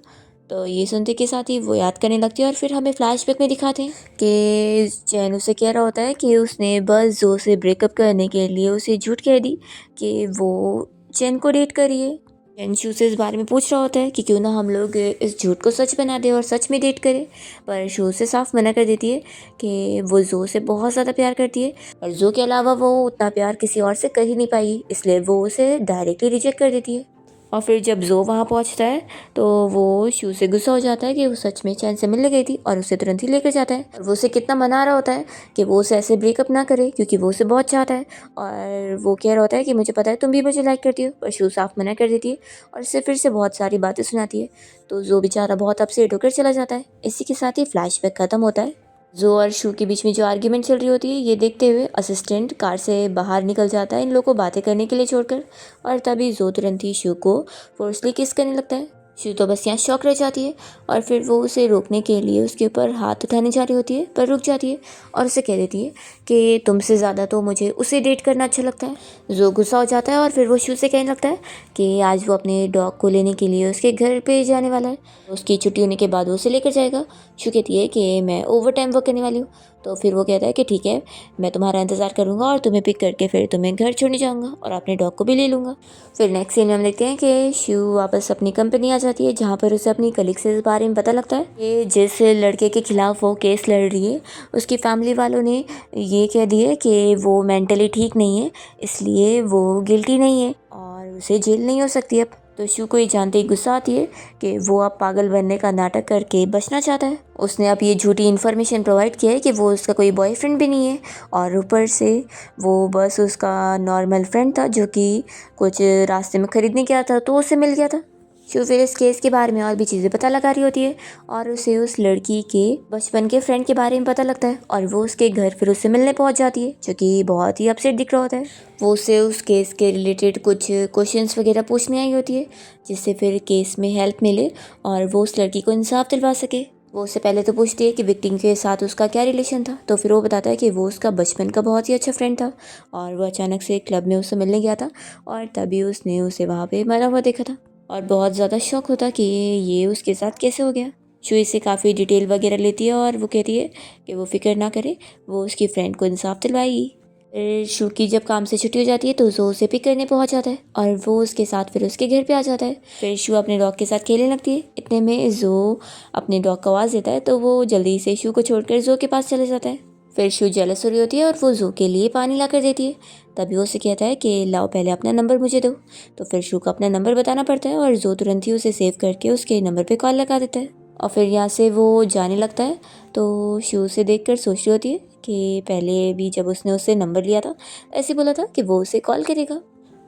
तो ये सुनते के साथ ही वो याद करने लगती है और फिर हमें फ्लैशबैक में दिखाते हैं कि चैन उसे कह रहा होता है कि उसने बस जो से ब्रेकअप करने के लिए उसे झूठ कह दी कि वो चैन को डेट करी है। चैन शू से इस बारे में पूछ रहा होता है कि क्यों ना हम लोग इस झूठ को सच बना दें और सच में डेट करें, पर शू से साफ मना कर देती है कि वो जो से बहुत ज़्यादा प्यार करती है और जो के अलावा वो उतना प्यार किसी और से कर ही नहीं पाई, इसलिए वो उसे डायरेक्टली रिजेक्ट कर देती है। और फिर जब जो वहाँ पहुँचता है तो वो शू से गुस्सा हो जाता है कि वो सच में चैन से मिलने गई थी और उसे तुरंत ही लेकर जाता है। और वो उसे कितना मना रहा होता है कि वो उसे ऐसे ब्रेकअप ना करे क्योंकि वो उसे बहुत चाहता है। और वो कह रहा होता है कि मुझे पता है तुम भी मुझे लाइक करती हो, पर शू साफ मना कर देती है और उसे फिर से बहुत सारी बातें सुनाती है। तो जो बेचारा बहुत अपसेट होकर चला जाता है। इसी के साथ ही फ्लैशबैक खत्म होता है। जो और शू के बीच में जो आर्ग्यूमेंट चल रही होती है ये देखते हुए असिस्टेंट कार से बाहर निकल जाता है इन लोगों को बातें करने के लिए छोड़कर। और तभी जो तुरंत ही शू को फोर्सली किस करने लगता है। शू तो बस यहाँ शॉक रह जाती है और फिर वो उसे रोकने के लिए उसके ऊपर हाथ उठाने जा रही होती है, पर रुक जाती है और उसे कह देती है कि तुमसे ज़्यादा तो मुझे उसे डेट करना अच्छा लगता है। जो गुस्सा हो जाता है और फिर वो शू से कहने लगता है कि आज वो अपने डॉग को लेने के लिए उसके घर पे जाने वाला है, उसकी छुट्टी होने के बाद वो उसे लेकर जाएगा। शू कहती है कि मैं ओवर टाइम वर्क करने वाली हूँ। तो फिर वो कहता है कि ठीक है, मैं तुम्हारा इंतज़ार करूँगा और तुम्हें पिक करके फिर तुम्हें घर छोड़ने जाऊँगा और अपने डॉग को भी ले लूँगा। फिर नेक्स्ट सीन में हम देखते हैं कि शू वापस अपनी कंपनी आ जाती है जहाँ पर उसे अपनी कलीग से इस बारे में पता लगता है कि जिस लड़के के खिलाफ वो केस लड़ रही है उसकी फैमिली वालों ने ये कह दिया कि वो मेंटली ठीक नहीं है, इसलिए वो गिल्टी नहीं है और उसे जेल नहीं हो सकती अब। तो शू को ये जानते ही गुस्सा आती है कि वो अब पागल बनने का नाटक करके बचना चाहता है। उसने अब ये झूठी इन्फॉर्मेशन प्रोवाइड किया है कि वो उसका कोई बॉयफ्रेंड भी नहीं है और ऊपर से वो बस उसका नॉर्मल फ्रेंड था जो कि कुछ रास्ते में ख़रीदने गया था तो उससे मिल गया था। शू फिर इस केस के बारे में और भी चीज़ें पता लगा रही होती है और उसे उस लड़की के बचपन के फ्रेंड के बारे में पता लगता है और वो उसके घर फिर उससे मिलने पहुंच जाती है जो कि बहुत ही अपसेट दिख रहा होता है। वो उससे उस केस के रिलेटेड कुछ क्वेश्चंस वगैरह पूछने आई होती है जिससे फिर केस में हेल्प मिले और वो उस लड़की को इंसाफ दिलवा सके। वो उससे पहले तो पूछती है कि विक्टिम के साथ उसका क्या रिलेशन था, तो फिर वो बताता है कि वो उसका बचपन का बहुत ही अच्छा फ्रेंड था और वो अचानक से क्लब में उससे मिलने गया था और तभी उसने उसे वहाँ पे मरा हुआ देखा था और बहुत ज़्यादा शौक होता कि ये उसके साथ कैसे हो गया। शू इससे काफ़ी डिटेल वगैरह लेती है और वो कहती है कि वो फिक्र ना करे, वो उसकी फ्रेंड को इंसाफ दिलवाएगी। फिर शू की जब काम से छुट्टी हो जाती है तो जो उसे पिक करने पहुंच जाता है और वो उसके साथ फिर उसके घर पे आ जाता है। फिर शू अपने डॉग के साथ खेलने लगती है। इतने में जो अपने डॉग को आवाज़ देता है तो वो जल्दी से शू को छोड़कर जो के पास चले जाता है। फिर शू जेलस हो रही होती है और वो जू के लिए पानी ला कर देती है। तभी वो उसे कहता है कि लाओ पहले अपना नंबर मुझे दो। तो फिर शू को अपना नंबर बताना पड़ता है और जो तुरंत ही उसे सेव करके उसके नंबर पे कॉल लगा देता है और फिर यहाँ से वो जाने लगता है। तो शू उसे देखकर सोच रही होती है कि पहले भी जब उसने उससे नंबर लिया था ऐसे बोला था कि वो उसे कॉल करेगा।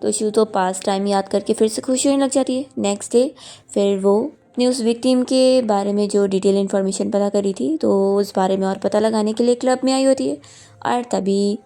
तो शू तो पास्ट टाइम याद करके फिर से खुश होने लग जाती है। नेक्स्ट डे फिर वो अपनी उस विक्टिम के बारे में जो डिटेल इन्फॉर्मेशन पता करी थी तो उस बारे में और पता लगाने के लिए क्लब में आई होती है और तभी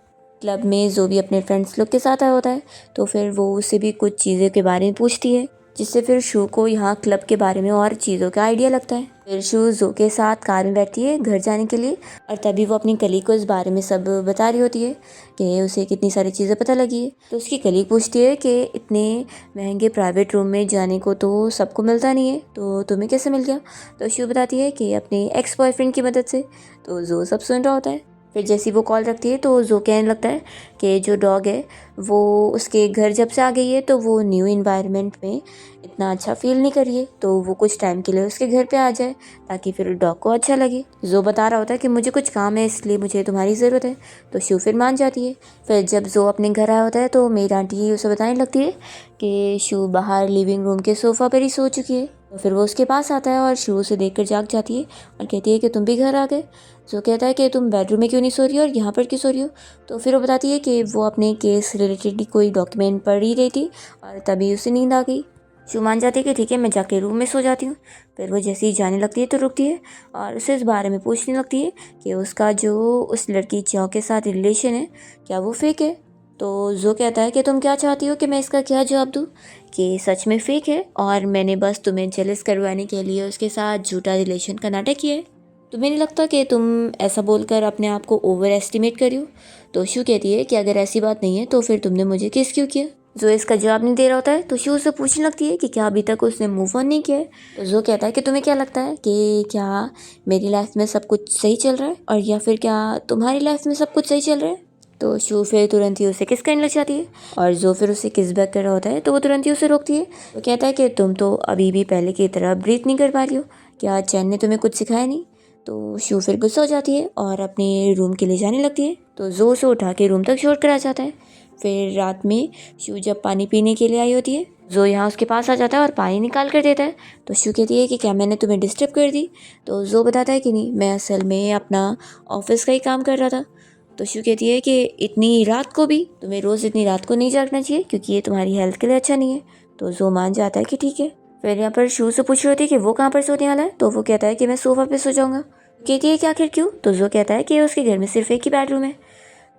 क्लब में जो भी अपने फ्रेंड्स लोग के साथ आया होता है तो फिर वो उससे भी कुछ चीज़ें के बारे में पूछती है। जिससे फिर शू को यहाँ क्लब के बारे में और चीज़ों का आइडिया लगता है। फिर शू जो के साथ कार में बैठती है घर जाने के लिए, और तभी वो अपनी कलीग को इस बारे में सब बता रही होती है कि उसे कितनी सारी चीज़ें पता लगी है। तो उसकी कलीग पूछती है कि इतने महंगे प्राइवेट रूम में जाने को तो सबको मिलता नहीं है, तो तुम्हें कैसे मिल गया? तो शू बताती है कि अपने एक्स बॉयफ्रेंड की मदद से। तो जो सब सुन रहा होता है। फिर जैसी वो कॉल रखती है तो जो कहने लगता है कि जो डॉग है वो उसके घर जब से आ गई है तो वो न्यू इन्वायरमेंट में इतना अच्छा फील नहीं कर रही है, तो वो कुछ टाइम के लिए उसके घर पे आ जाए ताकि फिर डॉग को अच्छा लगे। जो बता रहा होता है कि मुझे कुछ काम है इसलिए मुझे तुम्हारी ज़रूरत है। तो शू फिर मान जाती है। फिर जब जो अपने घर आया होता है तो मेरी आंटी उसे बताने लगती है कि शू बाहर लिविंग रूम के सोफ़ा पर ही सो चुकी है। तो फिर वो उसके पास आता है और शू उसे देखकर जाग जाती है और कहती है कि तुम भी घर आ गए। जो कहता है कि तुम बेडरूम में क्यों नहीं सो रही हो और यहाँ पर क्यों सो रही हो? तो फिर वो बताती है कि वो अपने केस रिलेटेड कोई डॉक्यूमेंट पढ़ ही रही थी और तभी उसे नींद आ गई। शू मान जाती है कि ठीक है मैं जाके रूम में सो जाती हूँ। फिर वो जैसे ही जाने लगती है तो रुकती है और उसे इस बारे में पूछने लगती है कि उसका जो उस लड़की चाओ के साथ रिलेशन है क्या वो फेक है? तो जो कहता है कि तुम क्या चाहती हो कि मैं इसका क्या जवाब दूँ कि सच में फेक है और मैंने बस तुम्हें जेलस करवाने के लिए उसके साथ झूठा रिलेशन का नाटक किया है। तुम्हें नहीं लगता कि तुम ऐसा बोलकर अपने आप को ओवर एस्टिमेट कर रही हो? तो शू कहती है कि अगर ऐसी बात नहीं है तो फिर तुमने मुझे किस क्यों किया? जो इसका जवाब नहीं दे रहा होता है तो शू उससे पूछने लगती है कि क्या अभी तक उसने मूव ऑन नहीं किया है। तो जो कहता है कि तुम्हें क्या लगता है कि क्या मेरी लाइफ में सब कुछ सही चल रहा है और या फिर क्या तुम्हारी लाइफ में सब कुछ सही चल रहा है? तो शू फिर तुरंत ही उसे किस करने लग जाती है और जो फिर उसे किस बैक कर रहा होता है तो वो तुरंत ही उसे रोकती है। तो कहता है कि तुम तो अभी भी पहले की तरह ब्रीथ नहीं कर पा रही हो, क्या चैन ने तुम्हें कुछ सिखाया नहीं? तो शू फिर गुस्सा हो जाती है और अपने रूम के लिए जाने लगती है। तो जो उसे उठा के रूम तक छोड़ कर आ जाता है। फिर रात में शू जब पानी पीने के लिए आई होती है जो यहाँ उसके पास आ जाता है और पानी निकाल कर देता है। तो शू कहती है कि क्या मैंने तुम्हें डिस्टर्ब कर दी? तो जो बताता है कि नहीं, मैं असल में अपना ऑफिस का ही काम कर रहा था। तो शू कहती है कि इतनी रात को भी? तुम्हें रोज़ इतनी रात को नहीं जागना चाहिए क्योंकि ये तुम्हारी हेल्थ के लिए अच्छा नहीं है। तो जो मान जाता है कि ठीक है। फिर यहाँ पर शू से पूछ रही होती है कि वो कहाँ पर सोने वाला है। तो वो कहता है कि मैं सोफ़ा पे सो जाऊँगा। कहती है कि आखिर क्यों? तो जो कहता है कि उसके घर में सिर्फ एक ही बेडरूम है।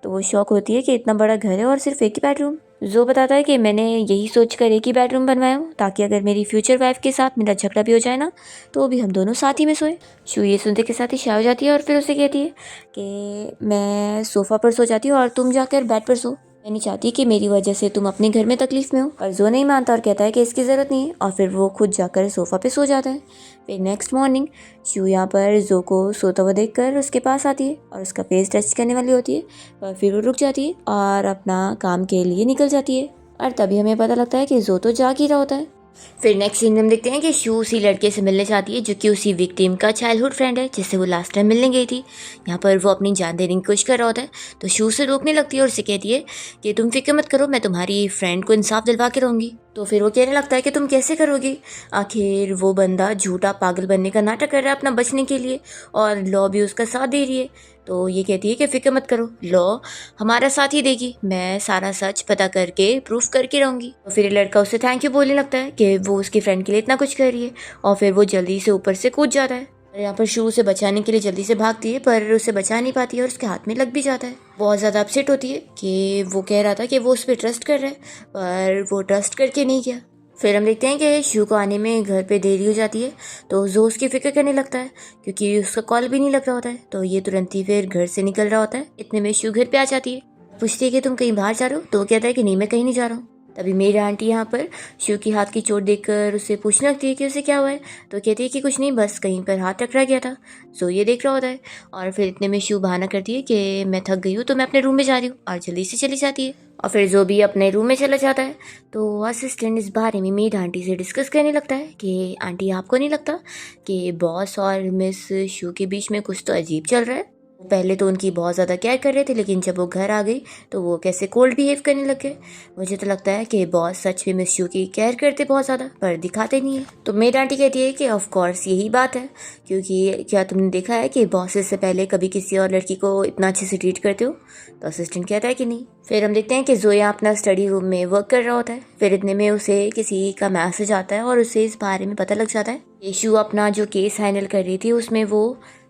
तो वो शौक होती है कि इतना बड़ा घर है और सिर्फ एक ही बेडरूम। जो बताता है कि मैंने यही सोचकर एक ही बेडरूम बनवाया हूँ ताकि अगर मेरी फ्यूचर वाइफ के साथ मेरा झगड़ा भी हो जाए ना तो भी हम दोनों साथ ही में सोए। शू ये सुनते के साथ ही शाय हो जाती है और फिर उसे कहती है कि मैं सोफ़ा पर सो जाती हूँ और तुम जाकर बेड पर सो। मैं नहीं चाहती कि मेरी वजह से तुम अपने घर में तकलीफ में हो। और जो नहीं मानता और कहता है कि इसकी ज़रूरत नहीं है और फिर वो खुद जाकर सोफ़ा पे सो जाता है। फिर नेक्स्ट मॉर्निंग शू यहाँ पर जो को सोता हुआ देखकर उसके पास आती है और उसका फेस टच करने वाली होती है, पर फिर वो रुक जाती है और अपना काम के लिए निकल जाती है। और तभी हमें पता लगता है कि जो तो जाग ही रहा होता है। फिर नेक्स्ट सीन में हम देखते हैं कि शू उसी लड़के से मिलने जाती है जो कि उसी विक्टिम का चाइल्डहुड फ्रेंड है जिससे वो लास्ट टाइम मिलने गई थी। यहाँ पर वो अपनी जान देने की कोशिश कर रहा होता है तो शू से रोकने लगती है और उसे कहती है कि तुम फिक्र मत करो, मैं तुम्हारी फ्रेंड को इंसाफ दिलवा के रहूँगी। तो फिर वो कहने लगता है कि तुम कैसे करोगी? आखिर वो बंदा झूठा पागल बनने का नाटक कर रहा है अपना बचने के लिए और लॉ भी उसका साथ दे रही है। तो ये कहती है कि फिक्र मत करो, लॉ हमारा साथ ही देगी, मैं सारा सच पता करके प्रूफ करके रहूँगी। तो फिर लड़का उससे थैंक यू बोलने लगता है कि वो उसकी फ्रेंड के लिए इतना कुछ कर रही है और फिर वो जल्दी से ऊपर से कूद जाता है। यहाँ पर शू उसे बचाने के लिए जल्दी से भागती है पर उसे बचा नहीं पाती है और उसके हाथ में लग भी जाता है। बहुत ज़्यादा अपसेट होती है कि वो कह रहा था कि वो उस पर ट्रस्ट कर रहा है पर वो ट्रस्ट करके नहीं किया। फिर हम देखते हैं कि शू को आने में घर पे देरी हो जाती है तो जो उसकी फिक्र करने लगता है क्योंकि उसका कॉल भी नहीं लग रहा होता है। तो ये तुरंत ही फिर घर से निकल रहा होता है। इतने में शू घर पे आ जाती है, पूछती है कि तुम कहीं बाहर जा रहे हो? तो वो कहता है कि नहीं मैं कहीं नहीं जा रहा हूँ। तभी मेरी आंटी यहाँ पर शू की हाथ की चोट देखकर उससे पूछने लगती है कि उसे क्या हुआ है। तो कहती है कि कुछ नहीं, बस कहीं पर हाथ टकरा गया था। सो ये देख रहा होता है और फिर इतने में शू बहाना करती है कि मैं थक गई हूँ तो मैं अपने रूम में जा रही हूँ और जल्दी से चली जाती है। और फिर जो भी अपने रूम में चला जाता है तो असिस्टेंट इस बारे में मेरी आंटी से डिस्कस करने लगता है कि आंटी आपको नहीं लगता कि बॉस और मिस शू के बीच में कुछ तो अजीब चल रहा है? पहले तो उनकी बहुत ज़्यादा केयर कर रहे थे लेकिन जब वो घर आ गई तो वो कैसे कोल्ड बिहेव करने लग गए। मुझे तो लगता है कि बॉस सच में मिस शू की केयर करते बहुत ज़्यादा पर दिखाते नहीं है। तो मेरी आंटी कहती है कि ऑफ कोर्स यही बात है क्योंकि क्या तुमने देखा है कि बॉसेस से पहले कभी किसी और लड़की को इतना अच्छे से ट्रीट करते हो? तो असिस्टेंट कहता है कि नहीं। फिर हम देखते हैं कि जोया अपना स्टडी रूम में वर्क कर रहा होता है। फिर इतने में उसे किसी का मैसेज आता है और उसे इस बारे में पता लग जाता है कि शू अपना जो केस हैंडल कर रही थी उसमें वो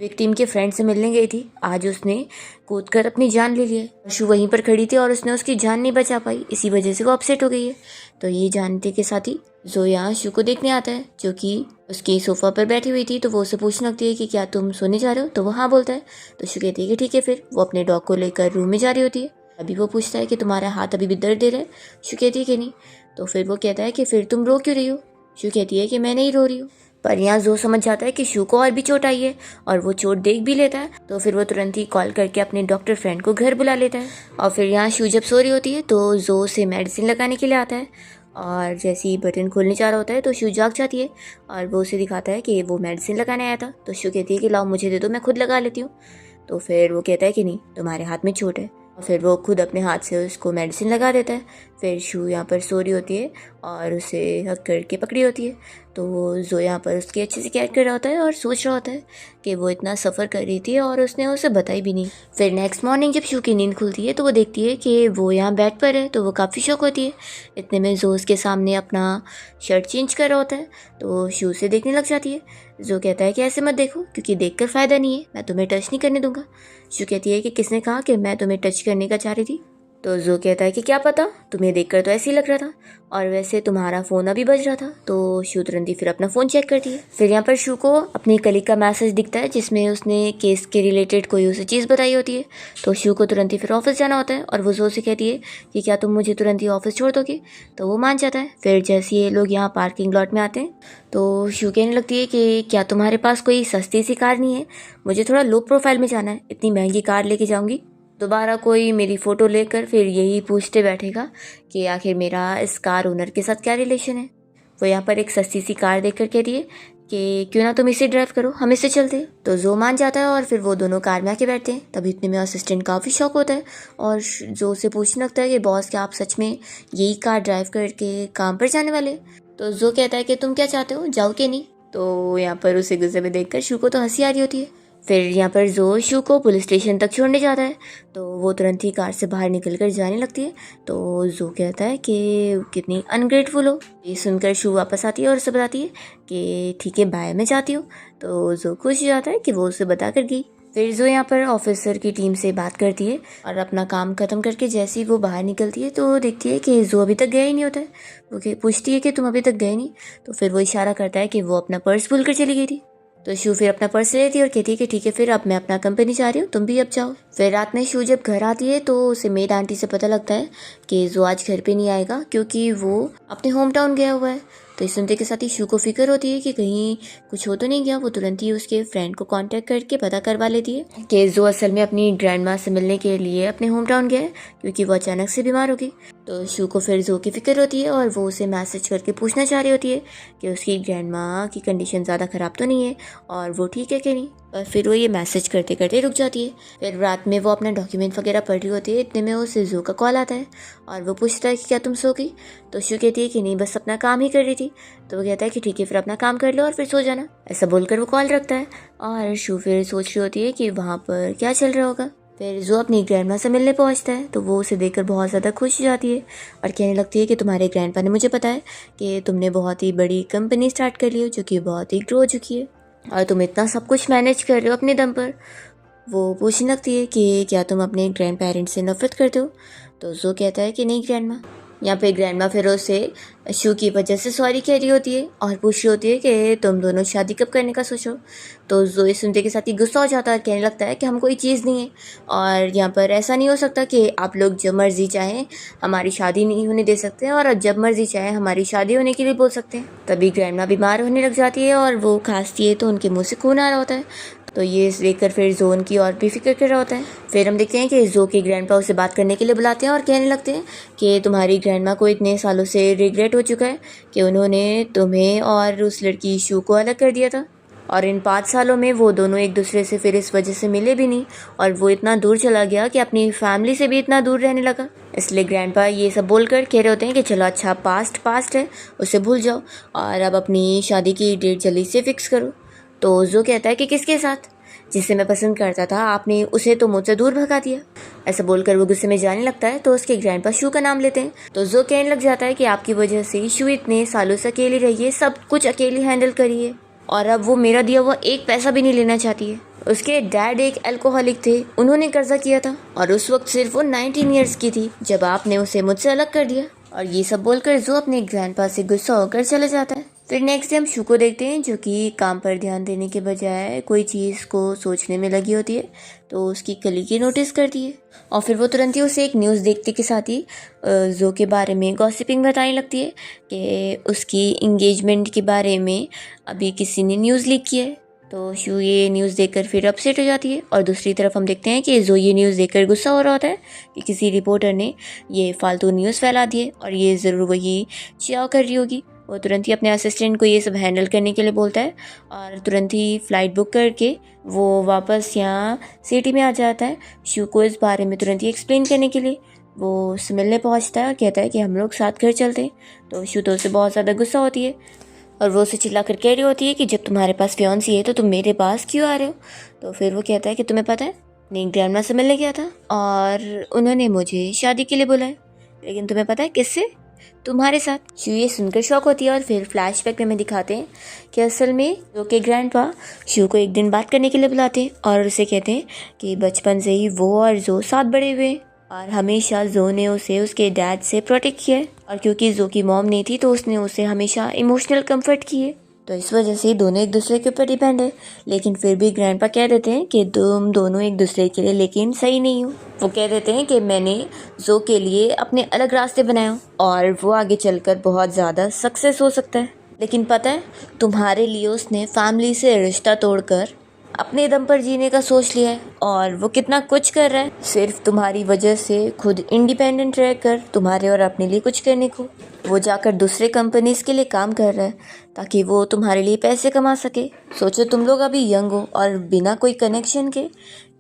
विक्टिम के फ्रेंड से मिलने गई थी, आज उसने कूद कर अपनी जान ले ली है। शू वहीं पर खड़ी थी और उसने उसकी जान नहीं बचा पाई, इसी वजह से वो अपसेट हो गई है। तो ये जानते के साथ ही जो यहाँ शू को देखने आता है, जो कि उसकी सोफ़ा पर बैठी हुई थी। तो वो उसे पूछने लगती है कि क्या तुम सोने जा रहे हो? तो वो हाँ बोलता है। तो शू कहती है कि ठीक है। फिर वो अपने डॉग को लेकर रूम में जा रही होती है। अभी वो पूछता है कि तुम्हारा हाथ अभी भी दर्द दे रहा है? शू कहती है कि नहीं। तो फिर वो कहता है कि फिर तुम रो क्यों रही हो? शू कहती है कि मैं नहीं रो रही हूँ। पर यहाँ जो समझ जाता है कि शू को और भी चोट आई है और वो चोट देख भी लेता है। तो फिर वो तुरंत ही कॉल करके अपने डॉक्टर फ्रेंड को घर बुला लेता है। और फिर यहाँ शू जब सो रही होती है तो जो उसे मेडिसिन लगाने के लिए आता है, और जैसे ही बटन खोलने जा रहा होता है तो शू जाग जाती है और वो उसे दिखाता है कि वो मेडिसिन लगाने आया था। तो शू कहती है कि लाओ मुझे दे दो, मैं खुद लगा लेती हूँ। तो फिर वो कहता है कि नहीं, तुम्हारे हाथ में चोट है। और फिर वो खुद अपने हाथ से उसको मेडिसिन लगा देता है। फिर शू यहाँ पर सो रही होती है और उसे हक करके पकड़ी होती है। तो जो यहाँ पर उसकी अच्छे से केयर कर रहा होता है और सोच रहा होता है कि वो इतना सफ़र कर रही थी और उसने उसे बताई भी नहीं। फिर नेक्स्ट मॉर्निंग जब शू की नींद खुलती है तो वो देखती है कि वो यहाँ बेड पर है। तो वो काफ़ी शौक होती है। इतने में जो उसके सामने अपना शर्ट चेंज कर रहा होता है तो शू से देखने लग जाती है। जो कहता है कि ऐसे मत देखो, क्योंकि देखकर फ़ायदा नहीं है, मैं तुम्हें टच नहीं करने दूंगा। शू कहती है कि किसने कहा कि मैं तुम्हें टच करने का चाह रही थी? तो जो कहता है कि क्या पता, तुम्हें देखकर तो ऐसे ही लग रहा था, और वैसे तुम्हारा फ़ोन अभी बज रहा था। तो शू तुरंत ही फिर अपना फ़ोन चेक करती है। फिर यहाँ पर शू को अपनी कलीग का मैसेज दिखता है जिसमें उसने केस के रिलेटेड कोई उसे चीज़ बताई होती है। तो शू को तुरंत ही फिर ऑफिस जाना होता है और वो जो से कहती है कि क्या तुम मुझे तुरंत ही ऑफिस छोड़ दोगे? तो वो मान जाता है। फिर जैसे ये लोग यहाँ पार्किंग लॉट में आते हैं तो शू कहने लगती है कि क्या तुम्हारे पास कोई सस्ती सी कार नहीं है? मुझे थोड़ा लो प्रोफाइल में जाना है, इतनी महंगी कार लेके जाऊँगी दोबारा कोई मेरी फ़ोटो लेकर फिर यही पूछते बैठेगा कि आखिर मेरा इस कार ओनर के साथ क्या रिलेशन है। वो यहाँ पर एक सस्ती सी कार देखकर कहती है कि क्यों ना तुम इसे ड्राइव करो, हम इससे चलते हैं। तो जो मान जाता है और फिर वो दोनों कार में आके बैठते हैं। तभी इतने में असिस्टेंट काफ़ी शौक होता है और जो उसे पूछने लगता है कि बॉस, क्या आप सच में यही कार ड्राइव करके काम पर जाने वाले? तो जो कहता है कि तुम क्या चाहते हो, जाओ कि नहीं? तो यहाँ पर उसे गुस्से में देखकर शू को तो हंसी आ रही होती है। फिर यहाँ पर जो शू को पुलिस स्टेशन तक छोड़ने जाता है तो वो तुरंत ही कार से बाहर निकल कर जाने लगती है। तो जो कहता है कि कितनी अनग्रेटफुल हो। ये सुनकर शू वापस आती है और उसे बताती है कि ठीक है बाय, मैं जाती हूँ। तो जो खुश हो जाता है कि वो उसे बता कर गई। फिर जो यहाँ पर ऑफिसर की टीम से बात करती है और अपना काम खत्म करके जैसे ही वो बाहर निकलती है तो देखती है कि जो अभी तक गया ही नहीं होता है। वो पूछती है कि तुम अभी तक गए नहीं? तो फिर वो इशारा करता है कि वो अपना पर्स भूल कर चली गई थी। तो शू फिर अपना पर्स ले लेती है और कहती है कि ठीक है फिर अब मैं अपना कंपनी जा रही हूँ, तुम भी अब जाओ। फिर रात में शू जब घर आती है तो उसे मेड आंटी से पता लगता है कि जो आज घर पे नहीं आएगा क्योंकि वो अपने होम टाउन गया हुआ है। तो इस सुनते के साथ ही शू को फिक्र होती है कि कहीं कुछ हो तो नहीं गया। वो तुरंत ही उसके फ्रेंड को कांटेक्ट करके पता करवा लेती है कि जो असल में अपनी ग्रैंड माँ से मिलने के लिए अपने होम टाउन गया है क्योंकि वो अचानक से बीमार होगी। तो शू को फिर जो की फिक्र होती है और वो उसे मैसेज करके पूछना चाह रही होती है कि उसकी ग्रैंड माँ की कंडीशन ज़्यादा ख़राब तो नहीं है और वो ठीक है कि नहीं। और फिर वो ये मैसेज करते करते रुक जाती है। फिर रात में वो अपना डॉक्यूमेंट वगैरह पढ़ रही होती है। इतने में उसे जू का कॉल आता है और वो पूछता है कि क्या तुम सो गई? तो शू कहती है कि नहीं, बस अपना काम ही कर रही थी। तो वो कहता है कि ठीक है फिर अपना काम कर लो और फिर सो जाना। ऐसा बोलकर वो कॉल रखता है और शू फिर सोच रही होती है कि वहाँ पर क्या चल रहा होगा। फिर जो अपनी ग्रैंडमा से मिलने पहुंचता है तो वो उसे देखकर बहुत ज़्यादा खुश हो जाती है और कहने लगती है कि तुम्हारे ग्रैंडपा ने मुझे बताया कि तुमने बहुत ही बड़ी कंपनी स्टार्ट कर ली हो जो कि बहुत ही ग्रो हो चुकी है और तुम इतना सब कुछ मैनेज कर रहे हो अपने दम पर। वो पूछने लगती है कि क्या तुम अपने ग्रैंड पेरेंट्स से नफरत करते हो? तो जो कहता है कि नहीं ग्रैंडमा। यहाँ पे ग्रैंडमा फिर उससे शू की वजह से सॉरी कह रही होती है और पूछ रही होती है कि तुम दोनों शादी कब करने का सोचो? तो जो ये सुनते के साथ ही गुस्सा हो जाता है, कहने लगता है कि हम कोई चीज़ नहीं है और यहाँ पर ऐसा नहीं हो सकता कि आप लोग जब मर्जी चाहें हमारी शादी नहीं होने दे सकते और जब मर्जी चाहें हमारी शादी होने के लिए बोल सकते हैं। तभी ग्रैंडमा बीमार होने लग जाती है और वो खांसती है तो उनके मुँह से खून आ रहा होता है। तो ये देखकर फिर जोन की और भी फिक्र कर रहा होता है। फिर हम देखते हैं कि जो के ग्रैंडपा उसे बात करने के लिए बुलाते हैं और कहने लगते हैं कि तुम्हारी ग्रैंडमा को इतने सालों से रिग्रेट हो चुका है कि उन्होंने तुम्हें और उस लड़की शू को अलग कर दिया था और इन 5 सालों में वो दोनों एक दूसरे से फिर इस वजह से मिले भी नहीं और वो इतना दूर चला गया कि अपनी फैमिली से भी इतना दूर रहने लगा। इसलिए ग्रैंडपा ये सब बोलकर कह रहे होते हैं कि चलो अच्छा पास्ट है, उसे भूल जाओ और अब अपनी शादी की डेट जल्दी से फिक्स करो। तो जो कहता है कि किसके साथ? जिसे मैं पसंद करता था, आपने उसे तो मुझसे दूर भगा दिया। ऐसा बोलकर वो गुस्से में जाने लगता है तो उसके ग्रैंडपा शू का नाम लेते हैं। तो जो कहने लग जाता है कि आपकी वजह से शू इतने सालों से अकेली रही है, सब कुछ अकेली हैंडल करी है और अब वो मेरा दिया हुआ एक पैसा भी नहीं लेना चाहती है। उसके डैड एक अल्कोहलिक थे, उन्होंने कर्जा किया था और उस वक्त सिर्फ वो 19 ईयर्स की थी जब आपने उसे मुझसे अलग कर दिया और ये सब बोलकर जो अपने ग्रैंडपा से गुस्सा होकर चले जाता है। फिर नेक्स्ट डे हम शू को देखते हैं, जो कि काम पर ध्यान देने के बजाय कोई चीज़ को सोचने में लगी होती है। तो उसकी कलीग ही नोटिस करती है और फिर वो तुरंत ही उसे एक न्यूज़ देखते के साथ ही जो के बारे में गॉसिपिंग बताने लगती है कि उसकी इंगेजमेंट के बारे में अभी किसी ने न्यूज़ लीक की है। तो शू ये न्यूज़ देखकर फिर अपसेट हो जाती है और दूसरी तरफ हम देखते हैं कि जो ये न्यूज़ देखकर गुस्सा हो रहा होता है कि किसी रिपोर्टर ने ये फालतू न्यूज़ फैला दी है और ये ज़रूर वही चियाओ कर रही होगी। वो तुरंत ही अपने असिस्टेंट को ये सब हैंडल करने के लिए बोलता है और तुरंत ही फ़्लाइट बुक करके वो वापस यहाँ सिटी में आ जाता है शू को इस बारे में तुरंत ही एक्सप्लेन करने के लिए। वो उससे मिलने पहुँचता है और कहता है कि हम लोग साथ घर चलते हैं। तो शू तो उससे बहुत ज़्यादा गुस्सा होती है और वो उसे चिल्ला कर कह रही होती है कि जब तुम्हारे पास फियांसी है तो तुम मेरे पास क्यों आ रहे हो। तो फिर वो कहता है कि तुम्हें पता है, मैं ग्रैंडमा से मिलने गया था और उन्होंने मुझे शादी के लिए बुलाया, लेकिन तुम्हें पता है किससे? तुम्हारे साथ। शू ये सुनकर शॉक होती है और फिर फ्लैशबैक में दिखाते हैं कि असल में जो के ग्रैंडपा शू को एक दिन बात करने के लिए बुलाते हैं और उसे कहते हैं कि बचपन से ही वो और जो साथ बड़े हुए हैं और हमेशा जो ने उसे उसके डैड से प्रोटेक्ट किया है और क्योंकि जो की मॉम नहीं थी तो उसने उसे हमेशा इमोशनल कंफर्ट किए। तो इस वजह से दोनों एक दूसरे के ऊपर डिपेंड है, लेकिन फिर भी ग्रैंडपा कह देते हैं कि तुम दोनों एक दूसरे के लिए लेकिन सही नहीं हो। वो कह देते हैं कि मैंने जो के लिए अपने अलग रास्ते बनाए हो और वो आगे चलकर बहुत ज़्यादा सक्सेस हो सकता है, लेकिन पता है तुम्हारे लिए उसने फैमिली से रिश्ता तोड़कर अपने दम पर जीने का सोच लिया है और वो कितना कुछ कर रहा है सिर्फ तुम्हारी वजह से, खुद इंडिपेंडेंट रहकर तुम्हारे और अपने लिए कुछ करने को। वो जाकर दूसरे कंपनीज के लिए काम कर रहा है ताकि वो तुम्हारे लिए पैसे कमा सके। सोचो तुम लोग अभी यंग हो और बिना कोई कनेक्शन के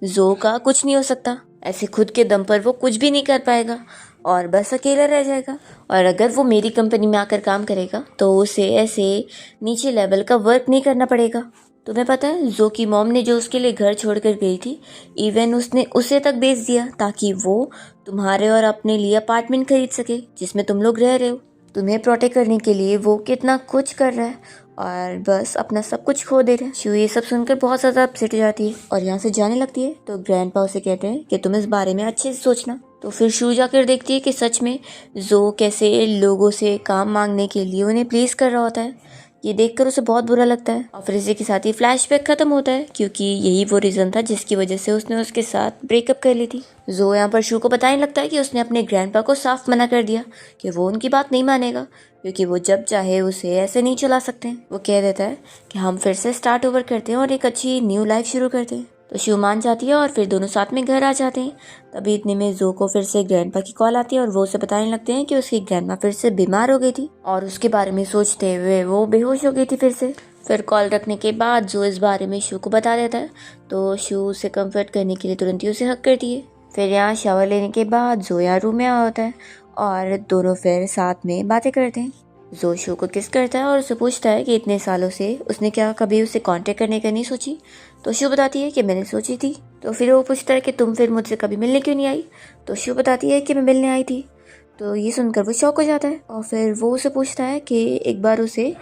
जो का कुछ नहीं हो सकता। ऐसे खुद के दम पर वो कुछ भी नहीं कर पाएगा और बस अकेला रह जाएगा। और अगर वो मेरी कंपनी में आकर काम करेगा तो उसे ऐसे नीचे लेवल का वर्क नहीं करना पड़ेगा। तुम्हें पता है जो की मॉम ने जो उसके लिए घर छोड़कर गई थी, इवन उसने उसे तक बेच दिया ताकि वो तुम्हारे और अपने लिए अपार्टमेंट खरीद सके जिसमें तुम लोग रह रहे हो। तुम्हें प्रोटेक्ट करने के लिए वो कितना कुछ कर रहा है और बस अपना सब कुछ खो दे रहा है। शू ये सब सुनकर बहुत ज़्यादा अपसेट हो जाती है और यहाँ से जाने लगती है। तो ग्रैंडपा उसे कहते हैं कि तुम इस बारे में अच्छे से सोचना। तो फिर शू जाकर देखती है कि सच में जो कैसे लोगों से काम मांगने के लिए उन्हें प्लीज़ कर रहा होता है। ये देखकर उसे बहुत बुरा लगता है और फिर इसी के साथ ही फ्लैशबैक खत्म होता है क्योंकि यही वो रीज़न था जिसकी वजह से उसने उसके साथ ब्रेकअप कर ली थी। जो यहाँ पर शू को बताने लगता है कि उसने अपने ग्रैंडपा को साफ मना कर दिया कि वो उनकी बात नहीं मानेगा क्योंकि वो जब चाहे उसे ऐसे नहीं चला सकते। वो कह देता है कि हम फिर से स्टार्ट ओवर करते हैं और एक अच्छी न्यू लाइफ शुरू करते हैं। तो शू मान जाती है और फिर दोनों साथ में घर आ जाते हैं। तभी इतने में जो को फिर से ग्रैंडपा की कॉल आती है और वो उसे बताने लगते हैं कि उसकी ग्रैंडमा फिर से बीमार हो गई थी और उसके बारे में सोचते हुए वो बेहोश हो गई थी फिर से। फिर कॉल रखने के बाद जो इस बारे में शू को बता देता है तो शू उसे कंफर्ट करने के लिए तुरंत ही उसे हक करती है। फिर यहाँ शावर लेने के बाद जो यहाँ रूम में आया होता है और दोनों फिर साथ में बातें करते हैं। जो शू को किस करता है और उसे पूछता है कि इतने सालों से उसने क्या कभी उसे कांटेक्ट करने का नहीं सोची। तो शू बताती है कि मैंने सोची थी। तो फिर वो पूछता है कि तुम फिर मुझसे कभी मिलने क्यों नहीं आई। तो शू बताती है कि मैं मिलने आई थी। तो ये सुनकर वो शॉक हो जाता है और फिर वो उसे पूछता है कि एक बार उसे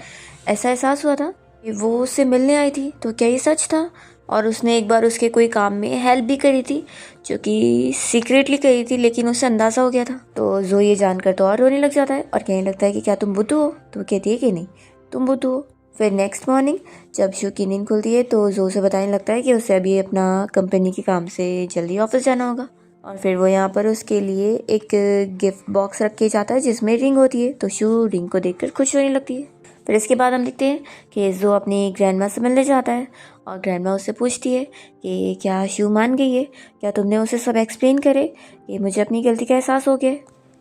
ऐसा एहसास हुआ था कि वो उससे मिलने आई थी, तो क्या ये सच था? और उसने एक बार उसके कोई काम में हेल्प भी करी थी जो कि सीक्रेटली करी थी, लेकिन उसे अंदाज़ा हो गया था। तो जो ये जानकर तो और रोने लग जाता है और कहने लगता है कि क्या तुम बुद्धू हो? तो वो कहती है कि नहीं, तुम बुद्धू हो। फिर नेक्स्ट मॉर्निंग जब शू की नींद खुलती है तो जो उसे बताने लगता है कि उसे अभी अपना कंपनी के काम से जल्दी ऑफिस जाना होगा और फिर वो यहाँ पर उसके लिए एक गिफ्ट बॉक्स रख के जाता है जिसमें रिंग होती है। तो शू रिंग को देखकर खुश होने लगती है। फिर इसके बाद हम देखते हैं कि जो अपनी ग्रैंडमा से मिलने जाता है और ग्रैंडमा उससे पूछती है कि क्या शू मान गई है, क्या तुमने उसे सब एक्सप्लेन करे कि मुझे अपनी गलती का एहसास हो गया।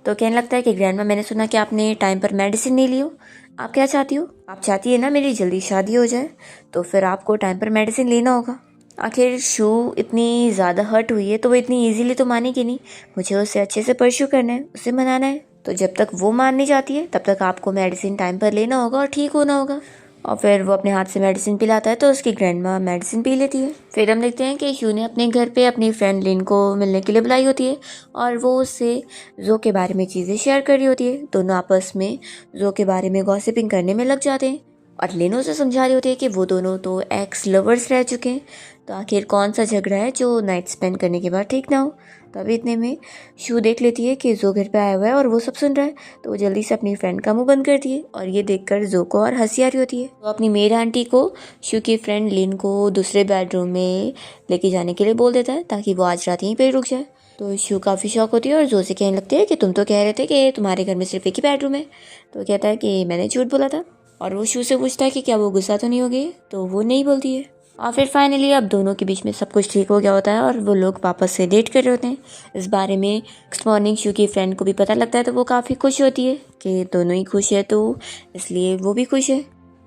तो कहने लगता है कि ग्रैंडमा मैंने सुना कि आपने टाइम पर मेडिसिन नहीं ली हो, आप क्या चाहती हो? आप चाहती है ना मेरी जल्दी शादी हो जाए, तो फिर आपको टाइम पर मेडिसिन लेना होगा। आखिर शू इतनी ज़्यादा हर्ट हुई है तो वो इतनी ईजीली तो मानेगी नहीं, मुझे उसे अच्छे से परस्यू करना है, उसे मनाना है। तो जब तक वो मान नहीं जाती है तब तक आपको मेडिसिन टाइम पर लेना होगा और ठीक होना होगा। और फिर वो अपने हाथ से मेडिसिन पिलाता है तो उसकी ग्रैंडमा मेडिसिन पी लेती है। फिर हम देखते हैं कि शू ने अपने घर पे अपनी फ्रेंड लिन को मिलने के लिए बुलाई होती है और वो उससे जो के बारे में चीज़ें शेयर कर रही होती है। दोनों आपस में जो के बारे में गॉसिपिंग करने में लग जाते हैं और लिन उसे समझा रही होती है कि वो दोनों तो एक्स लवर्स रह चुके हैं, तो आखिर कौन सा झगड़ा है जो नाइट स्पेंड करने के बाद ठीक ना हो। तभी इतने में शू देख लेती है कि जो घर पे आया हुआ है और वो सब सुन रहा है, तो वो जल्दी से अपनी फ्रेंड का मुंह बंद करती है। और ये देखकर जो को और हंसी आ रही होती है। तो अपनी मेड आंटी को शू की फ्रेंड लिन को दूसरे बेडरूम में लेके जाने के लिए बोल देता है ताकि वो आज रात यहीं पे रुक जाए। तो शू काफ़ी शौक होती है और जो से कहने लगती है कि तुम तो कह रहे थे कि तुम्हारे घर में सिर्फ एक ही बेडरूम है। तो कहता है कि मैंने झूठ बोला था। और वो शू से पूछता है कि क्या वो गुस्सा तो नहीं हो गई, तो वो नहीं बोलती है। और फिर फाइनली अब दोनों के बीच में सब कुछ ठीक हो गया होता है और वो लोग वापस से डेट कर रहे होते हैं। इस बारे में नेक्स्ट मॉर्निंग शू की फ्रेंड को भी पता लगता है, तो वो काफ़ी खुश होती है कि दोनों ही खुश है, तो इसलिए वो भी खुश है।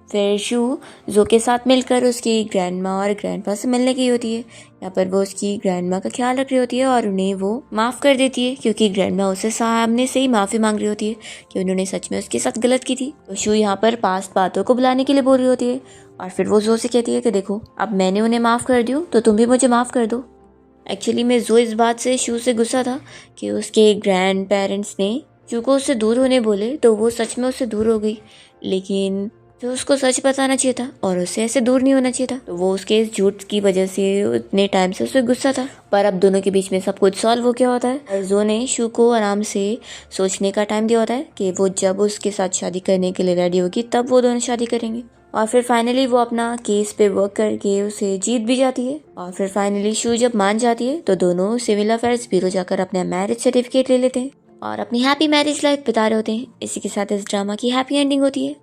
फिर शू जो के साथ मिलकर उसकी ग्रैंडमा और ग्रैंडपा से मिलने गई होती है। यहाँ पर वो उसकी ग्रैंडमा का ख्याल रख रही होती है और उन्हें वो माफ़ कर देती है, क्योंकि ग्रैंडमा उससे सामने से ही माफ़ी मांग रही होती है कि उन्होंने सच में उसके साथ गलत की थी। तो शू यहाँ पर पास्ट बातों को बुलाने के लिए बोल रही होती है और फिर वो जो से कहती है कि देखो, अब मैंने उन्हें माफ़ कर दिया तो तुम भी मुझे माफ़ कर दो। एक्चुअली में जो इस बात से शू से गुस्सा था कि उसके ग्रैंड पेरेंट्स ने शू को उससे दूर होने बोले, तो वो सच में उससे दूर हो गई। लेकिन जो उसको सच बताना चाहिए था और उससे ऐसे दूर नहीं होना चाहिए था, तो वो उसके इस झूठ की वजह से उतने टाइम से उससे गुस्सा था। पर अब दोनों के बीच में सब कुछ सॉल्व हो गया होता है और जो ने शू को आराम से सोचने का टाइम दिया होता है कि वो जब उसके साथ शादी करने के लिए रेडी होगी तब वो दोनों शादी करेंगे। और फिर फाइनली वो अपना केस पे वर्क करके उसे जीत भी जाती है। और फिर फाइनली शू जब मान जाती है तो दोनों सिविल अफेयर्स ब्यूरो जाकर अपना मैरिज सर्टिफिकेट ले लेते हैं और अपनी हैप्पी मैरिज लाइफ बिता रहे होते हैं। इसी के साथ इस ड्रामा की हैप्पी एंडिंग होती है।